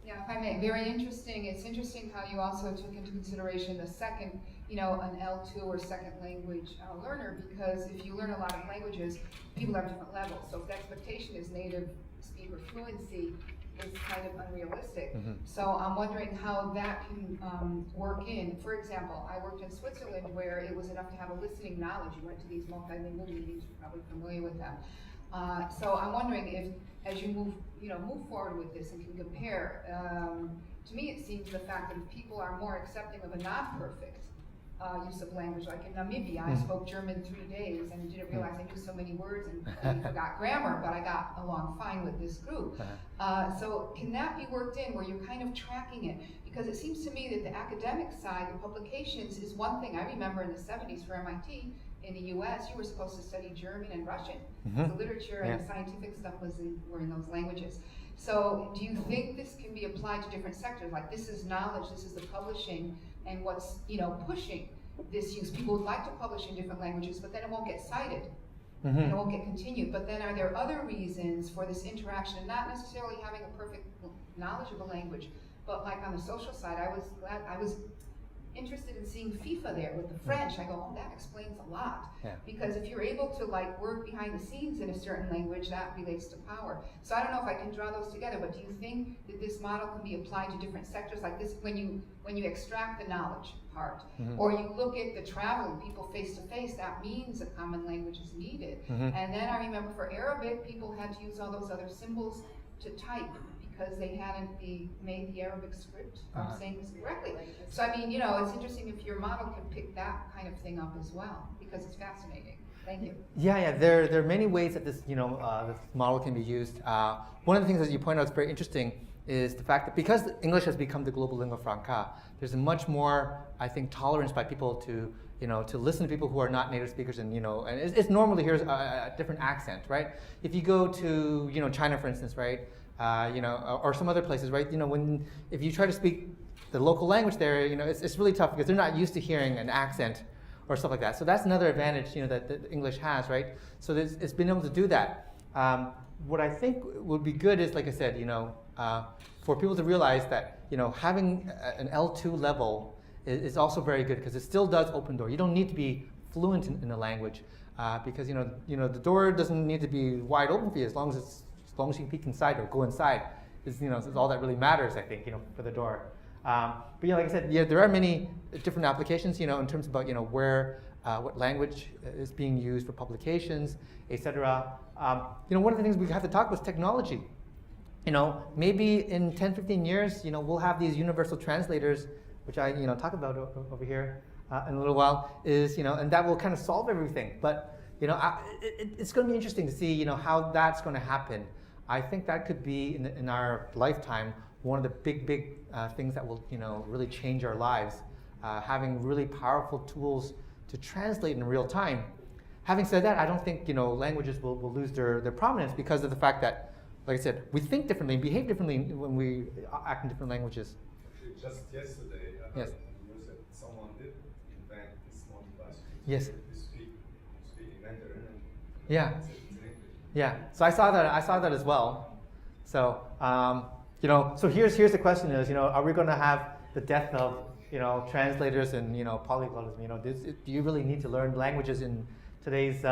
Yeah, if I may, very interesting. It's interesting how you also took into consideration the second, an L2 or second language learner, because if you learn a lot of languages, people have different levels. So if the expectation is native speaker fluency, it's kind of unrealistic. So I'm wondering how that can work in. For example, I worked in Switzerland where it was enough to have a listening knowledge. You went to these multilingual meetings, you're probably familiar with them. So I'm wondering if, as you move forward with this and can compare, to me it seems the fact that if people are more accepting of a non-perfect use of language, like in Namibia, I spoke German 3 days and didn't realize I knew so many words and forgot grammar, but I got along fine with this group. So can that be worked in where you're kind of tracking it? Because it seems to me that the academic side, the publications, is one thing. I remember in the 70s for MIT, in the US, you were supposed to study German and Russian. The literature and the scientific stuff were in those languages. So do you think this can be applied to different sectors? Like, this is knowledge, this is the publishing, and what's pushing this use. People would like to publish in different languages, but then it won't get cited. and it won't get continued. But then are there other reasons for this interaction, not necessarily having a perfect knowledge of a language, but like on the social side, I was interested in seeing FIFA there with the French. I go, oh, that explains a lot. Yeah. Because if you're able to like work behind the scenes in a certain language, that relates to power. So I don't know if I can draw those together, but do you think that this model can be applied to different sectors like this when you extract the knowledge part, or you look at the traveling people face to face, that means a common language is needed. And then I remember for Arabic, people had to use all those other symbols to type because they hadn't made the Arabic script. I'm saying this correctly. So I mean, it's interesting if your model can pick that kind of thing up as well, because it's fascinating. Thank you. Yeah. There are many ways that this this model can be used. One of the things that you point out is very interesting is the fact that because English has become the global lingua franca, there's a much more, I think, tolerance by people to to listen to people who are not native speakers, and and it's normal to hear a different accent, right? If you go to China, for instance, right? Or some other places, right? If you try to speak the local language there, it's really tough because they're not used to hearing an accent or stuff like that. So that's another advantage, that English has, right? So it's been able to do that. What I think would be good is, like I said, for people to realize that, having an L2 level is also very good because it still does open door. You don't need to be fluent in the language because the door doesn't need to be wide open for you as long as you can peek inside or go inside is all that really matters, I think, for the door. But like I said, there are many different applications, in terms about where what language is being used for publications, etc. One of the things we have to talk about is technology. Maybe in 10, 15 years, we'll have these universal translators, which I talk about over here in a little while, and that will kind of solve everything. But it's going to be interesting to see how that's going to happen. I think that could be in our lifetime one of the big things that will really change our lives. Having really powerful tools to translate in real time. Having said that, I don't think languages will lose their prominence because of the fact that, like I said, we think differently and behave differently when we act in different languages. Actually, just yesterday, I heard news that someone did invent this small device. Yes. To speak in Mandarin. And Yeah. it's in English. Yeah. So I saw that as well. So so here's the question: is are we going to have the death of translators and polyglotism? Do you really need to learn languages in today's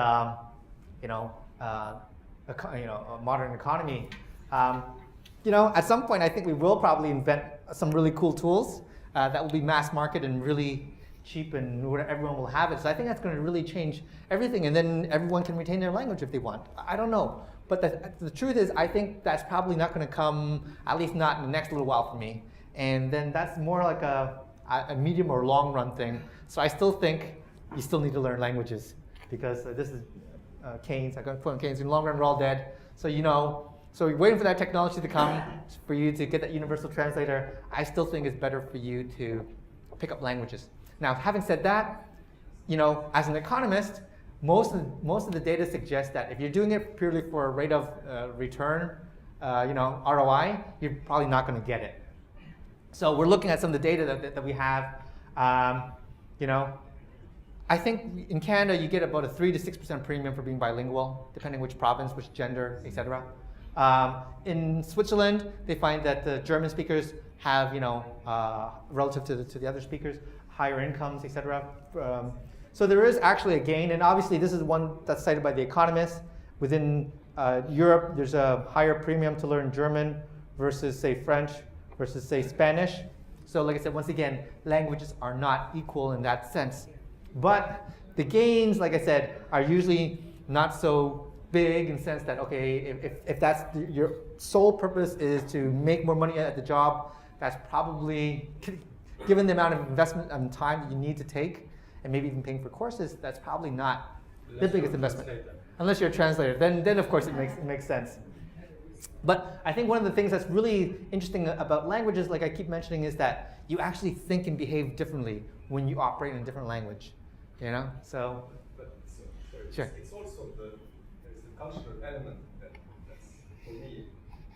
modern economy? At some point, I think we will probably invent some really cool tools that will be mass market and really cheap, and everyone will have it. So I think that's going to really change everything, and then everyone can retain their language if they want. I don't know. But the truth is, I think that's probably not going to come, at least not in the next little while for me. And then that's more like a medium or long run thing. So I still think you still need to learn languages because this is Keynes. I got to put on Keynes. In the long run, we're all dead. So so you're waiting for that technology to come for you to get that universal translator. I still think it's better for you to pick up languages. Now, having said that, as an economist, most of the data suggests that if you're doing it purely for a rate of return, ROI, you're probably not going to get it. So we're looking at some of the data that we have. I think in Canada you get about a 3 to 6% premium for being bilingual, depending which province, which gender, etc. In Switzerland, they find that the German speakers have, relative to the other speakers, higher incomes, etc. So there is actually a gain, and obviously this is one that's cited by The Economist. Within Europe, there's a higher premium to learn German versus, say, French versus, say, Spanish. So like I said, once again, languages are not equal in that sense. But the gains, like I said, are usually not so big in the sense that, okay, if that's your sole purpose is to make more money at the job, that's probably, given the amount of investment and time that you need to take, and maybe even paying for courses, that's probably not the biggest investment. Unless you're a translator, then of course it makes sense. But I think one of the things that's really interesting about languages, like I keep mentioning, is that you actually think and behave differently when you operate in a different language. So. But Sure. it's also there's the cultural element that's for me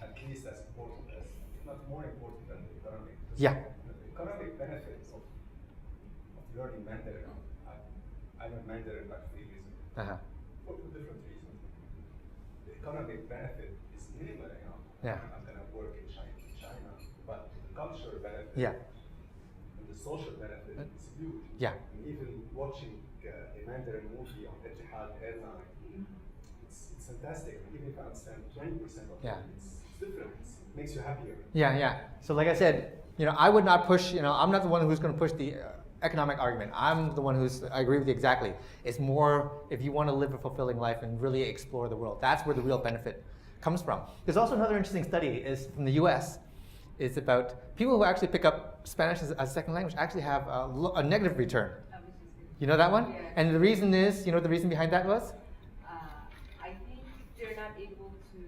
at least as important as, if not more important than the economic. Yeah. The economic benefits of learning Mandarin. I learned Mandarin like 3 years ago. Uh-huh. for two different reasons. The economic benefit is minimal enough. Yeah. I'm gonna work in China, but the cultural benefit Yeah. and the social benefit is huge. Yeah. And even watching a Mandarin movie on Etihad Airline, it's fantastic. Even if I understand 20% of Yeah. it, it's different. It makes you happier. Yeah, yeah. So like I said, I would not push, I'm not the one who's going to push the economic argument. I'm the one I agree with you exactly. It's more if you want to live a fulfilling life and really explore the world. That's where the real benefit comes from. There's also another interesting study is from the US. It's about people who actually pick up Spanish as a second language actually have a negative return. I was just gonna You know that one? Yeah. And the reason is, the reason behind that was? I think they're not able to.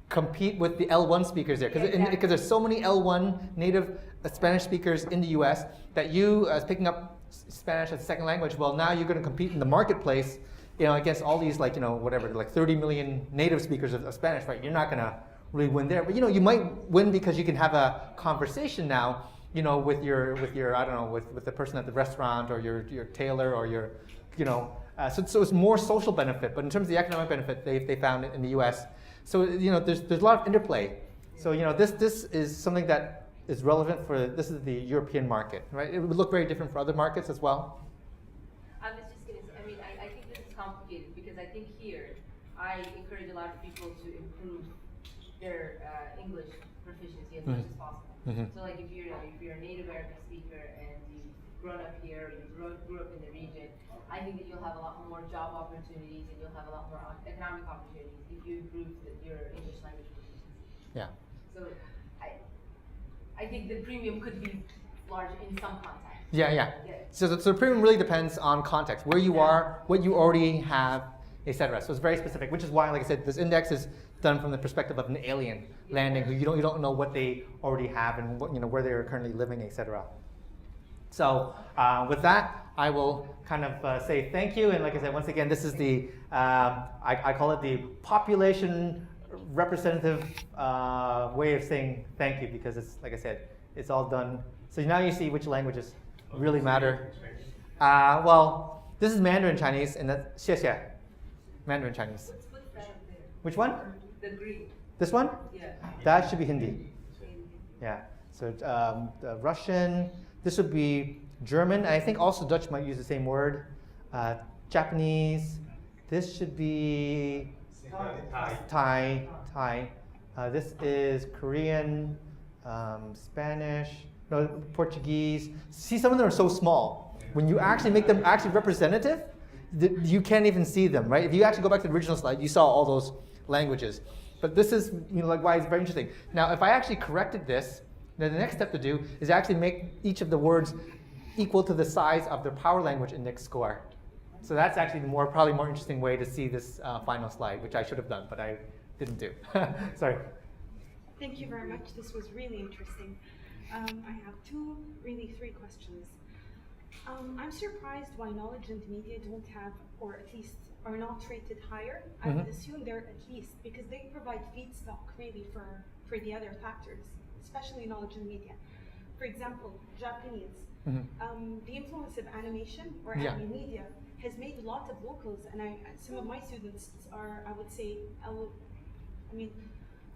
Compete with the L1 speakers there, because Yeah, exactly. there's so many L1 native Spanish speakers in the U.S. that you, as picking up Spanish as a second language, well, now you're going to compete in the marketplace, against all these like 30 million native speakers of Spanish, right? You're not going to really win there, but you might win because you can have a conversation now, with your I don't know, with the person at the restaurant or your tailor or your, so it's more social benefit. But in terms of the economic benefit, they found it in the U.S. So there's a lot of interplay. So this is something that is relevant this is the European market, right? It would look very different for other markets as well. I was just gonna say, I think this is complicated because I think here, I encourage a lot of people to improve their English proficiency as much as possible. Mhm. So like if you're a native Arabic speaker and you've grown up here, you grew up in the region, I think that you'll have a lot more job opportunities and you'll have a lot more economic opportunities if you improve your English language proficiency. Yeah. So I think the premium could be large in some context. Yeah. Yeah. So the premium really depends on context, where you are, what you already have, etc. So it's very specific, which is why, like I said, this index is done from the perspective of an alien landing, who you don't know what they already have and what, where they are currently living, etc. So with that, I will kind of say thank you. And like I said, once again, this is the I call it the population representative way of saying thank you, because it's, like I said, it's all done. So now you see which languages really matter. Well, this is Mandarin Chinese, and that's 谢谢, Mandarin Chinese. What's that up there? Which one? The green. This one? Yeah. That should be Hindi. Yeah. So the Russian, this would be German. I think also Dutch might use the same word. Japanese, this should be Thai. This is Korean, Spanish, no, Portuguese. See, some of them are so small. When you actually make them actually representative, you can't even see them, right? If you actually go back to the original slide, you saw all those languages. But this is, like why it's very interesting. Now, if I actually corrected this, then the next step to do is actually make each of the words equal to the size of their Power Language Index score. So that's actually probably more interesting way to see this final slide, which I should have done, but I didn't do. Sorry. Thank you very much. This was really interesting. I have three questions. I'm surprised why knowledge and media don't have, or at least are not rated higher. I would assume they're at least, because they provide feedstock really for the other factors, especially knowledge and media. For example, Japanese. The influence of animation or anime media has made a lot of locals, and some of my students are, I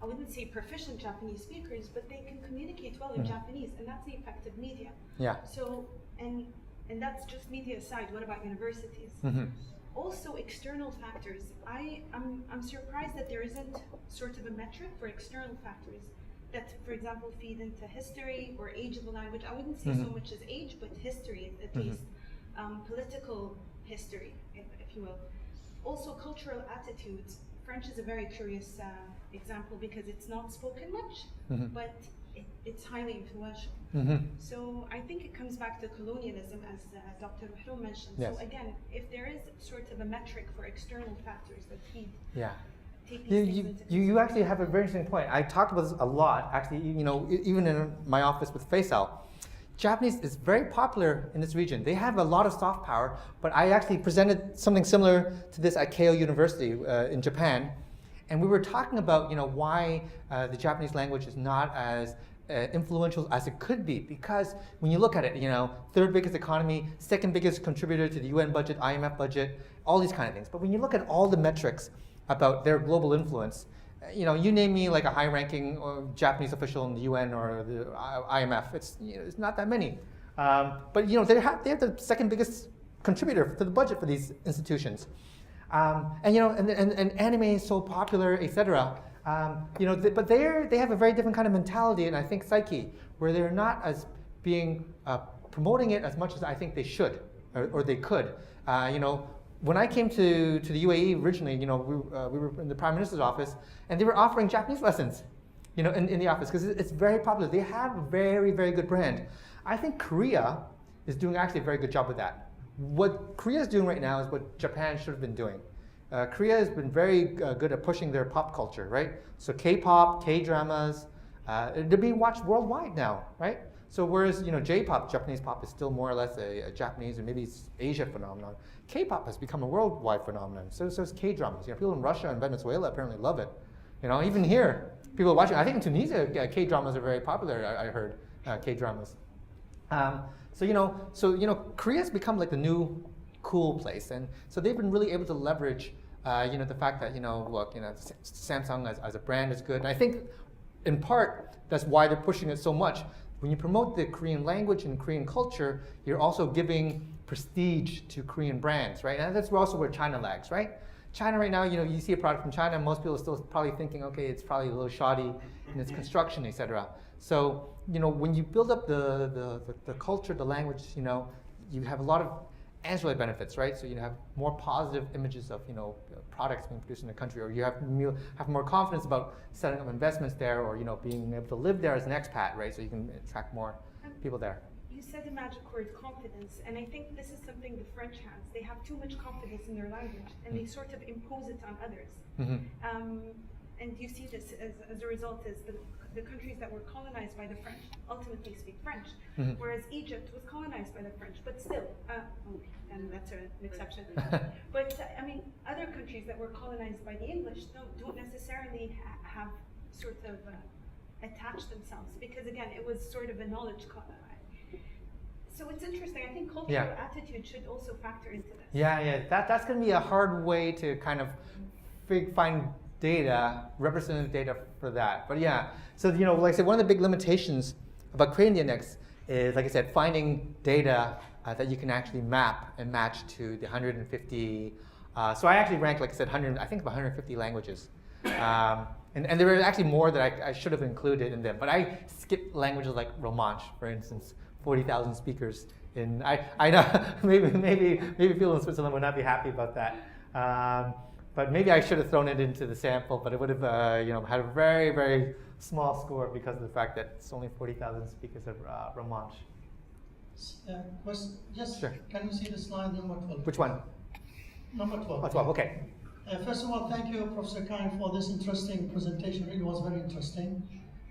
wouldn't say proficient Japanese speakers, but they can communicate well in Japanese, and that's the effect of media. Yeah. So, and that's just media aside. What about universities? Also, external factors. I'm surprised that there isn't sort of a metric for external factors that, for example, feed into history or age of the language. I wouldn't say so much as age, but history at least, political history, if you will. Also, cultural attitudes. French is a very curious example because it's not spoken much, but it's highly influential. So I think it comes back to colonialism, as Dr. Mahroum mentioned. Yes. So again, if there is sort of a metric for external factors that feed, take these things into You actually have a very interesting point. I talked about this a lot, actually, even in my office with Faisal. Japanese is very popular in this region. They have a lot of soft power, but I actually presented something similar to this at Keio University in Japan. And we were talking about why the Japanese language is not as influential as it could be, because when you look at it, third biggest economy, second biggest contributor to the UN budget, IMF budget, all these kind of things. But when you look at all the metrics about their global influence, you name me like a high-ranking Japanese official in the UN or the IMF. It's not that many, but they have the second biggest contributor to the budget for these institutions, and anime is so popular, etc. But they have a very different kind of mentality, and I think psyche, where they're not as being promoting it as much as I think they should or they could. When I came to the UAE originally, we were in the Prime Minister's office, and they were offering Japanese lessons, in the office, because it's very popular. They have a very, very good brand. I think Korea is doing actually a very good job with that. What Korea is doing right now is what Japan should have been doing. Korea has been very good at pushing their pop culture, right? So K-pop, K-dramas, they're being watched worldwide now, right? So whereas J-pop, Japanese pop, is still more or less a Japanese or maybe it's Asia phenomenon, K-pop has become a worldwide phenomenon. So is K-dramas. People in Russia and Venezuela apparently love it. Even here, people are watching. I think in Tunisia, K-dramas are very popular. I heard K-dramas. Korea's become like the new cool place, and so they've been really able to leverage, the fact that Samsung as a brand is good, and I think, in part, that's why they're pushing it so much. When you promote the Korean language and Korean culture, you're also giving prestige to Korean brands, right? And that's also where China lags, right? China right now, you see a product from China, most people are still probably thinking, okay, it's probably a little shoddy in its construction, etc. So, when you build up the culture, the language, you have a lot of ancillary benefits, right? So you have more positive images of, products being produced in the country, or you have more confidence about setting up investments there, or, being able to live there as an expat, right? So you can attract more people there. You said the magic word confidence, and I think this is something the French has. They have too much confidence in their language, and they sort of impose it on others. Mm-hmm. And you see this as a result as the countries that were colonized by the French ultimately speak French, mm-hmm. whereas Egypt was colonized by the French, but still, and that's an exception. But other countries that were colonized by the English don't necessarily have sort of attached themselves, because again, it was sort of a knowledge. So it's interesting. I think cultural attitude should also factor into this. Yeah. That's going to be a hard way to kind of find data, representative data for that. But yeah, so like I said, one of the big limitations about creating the index is, like I said, finding data that you can actually map and match to the 150. So I actually ranked, like I said, 150 languages. And there were actually more that I should have included in them, but I skipped languages like Romansh, for instance, 40,000 speakers. I know maybe people in Switzerland would not be happy about that. But maybe I should have thrown it into the sample, but it would have had a very, very small score because of the fact that it's only 40,000 speakers of Romansh. Yes, sure. Can you see the slide number 12? Which one? Number 12. Oh, 12, okay. First of all, thank you, Professor Kine, for this interesting presentation. It really was very interesting.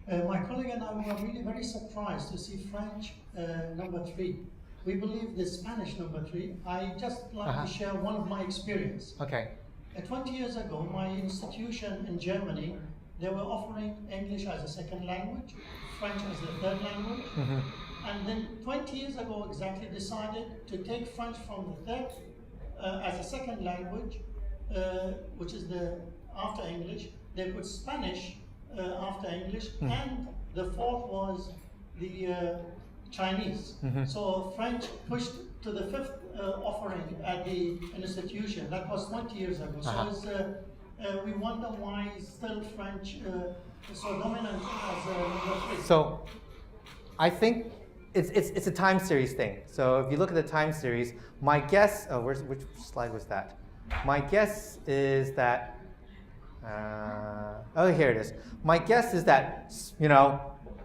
My colleague and I were really very surprised to see French number 3. We believe the Spanish number 3. I just like to share one of my experience. Okay. 20 years ago, my institution in Germany, they were offering English as a second language, French as a third language, and then 20 years ago exactly decided to take French from the third as a second language, which is the after English. They put Spanish after English, and the fourth was the Chinese. So French pushed to the fifth offering at the institution. That was 20 years ago. So we wonder why still French so dominant as number 3. So I think it's a time series thing. So if you look at the time series, my guess, which slide was that? My guess is that, here it is. My guess is that,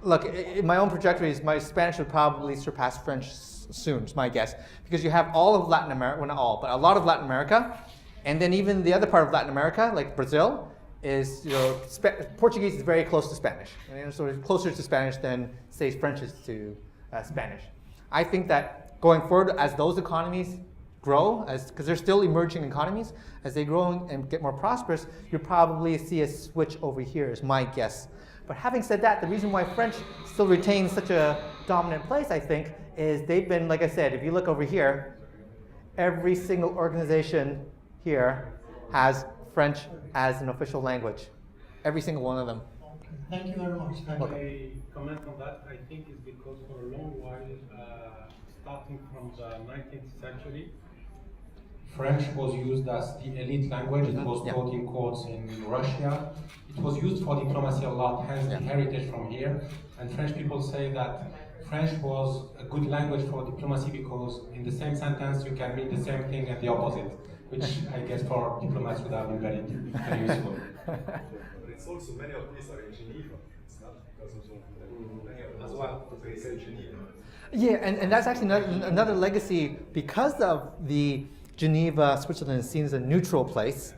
look, in my own trajectories, my Spanish would probably surpass French soon, is my guess. Because you have all of Latin America, well not all, but a lot of Latin America, and then even the other part of Latin America, like Brazil, is, Portuguese is very close to Spanish. So it's closer to Spanish than, say, French is to Spanish. I think that going forward, as those economies grow, because they're still emerging economies, as they grow and get more prosperous, you'll probably see a switch over here, is my guess. But having said that, the reason why French still retains such a dominant place, I think, is they've been, like I said, if you look over here, every single organization here has French as an official language. Every single one of them. Thank you very much. Thank you. I comment on that. I think it's because for a long while, starting from the 19th century, French was used as the elite language. It was Yeah. taught in courts in Russia. It was used for diplomacy a lot, hence the heritage from here. And French people say that French was a good language for diplomacy because in the same sentence you can mean the same thing and the opposite, which I guess for diplomats would have been very, very useful. But it's also many of these are in Geneva. It's not because of many of them As well. They say Geneva. Yeah, and that's actually another legacy because of the Geneva, Switzerland is seen as a neutral place.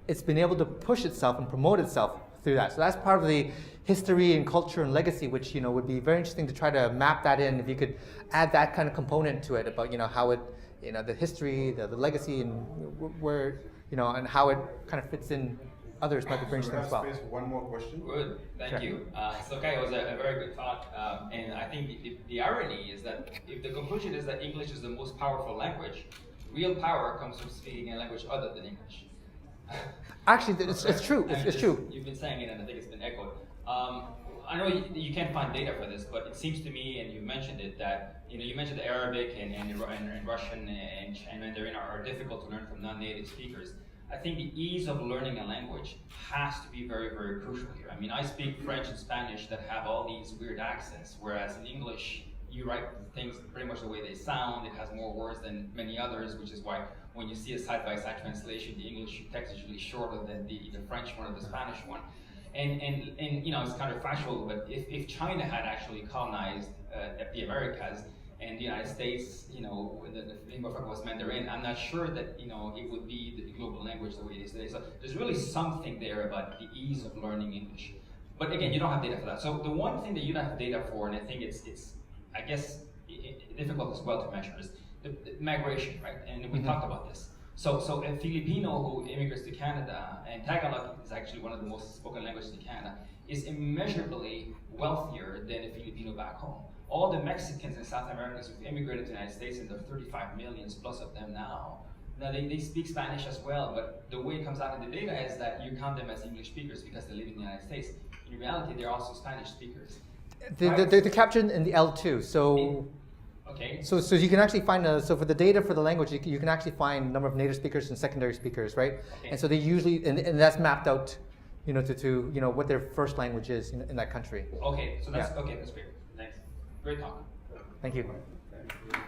It's been able to push itself and promote itself through that. So that's part of the history and culture and legacy, which would be very interesting to try to map that in. If you could add that kind of component to it about how it, the history, the legacy, and where and how it kind of fits in. Others might be very So we interesting have as well. space for one more question. Good, thank Sure. you. So, okay, it was a very good talk, and I think the irony is that if the conclusion is that English is the most powerful language, real power comes from speaking a language other than English. Actually, it's true. It's true. You've been saying it, and I think it's been echoed. I know you can't find data for this, but it seems to me, and you mentioned it, that you mentioned Arabic and Russian and Mandarin are difficult to learn from non-native speakers. I think the ease of learning a language has to be very, very crucial here. I mean, I speak French and Spanish that have all these weird accents, whereas in English, you write things pretty much the way they sound. It has more words than many others, which is why when you see a side-by-side translation, the English text is usually shorter than the French one or the Spanish one. And it's counterfactual, but if China had actually colonized the Americas, and the United States, the lingua franca was Mandarin, I'm not sure that, it would be the global language the way it is today. So there's really something there about the ease of learning English. But again, you don't have data for that. So the one thing that you don't have data for, and I think it's I guess, difficult as well to measure, is the migration, right? And we talked about this. So a Filipino who immigrates to Canada, and Tagalog is actually one of the most spoken languages in Canada, is immeasurably wealthier than a Filipino back home. All the Mexicans and South Americans who've immigrated to the United States, and there are 35 million plus of them now, they speak Spanish as well, but the way it comes out in the data is that you count them as English speakers because they live in the United States. In reality, they're also Spanish speakers. They're captured in the L2, so Okay. so you can actually find so for the data for the language, you can actually find number of native speakers and secondary speakers, right? Okay. And so they usually and that's mapped out, to what their first language is in that country. Okay, so that's Yeah. okay. That's great. Thanks. Great talk. Thank you. Thank you.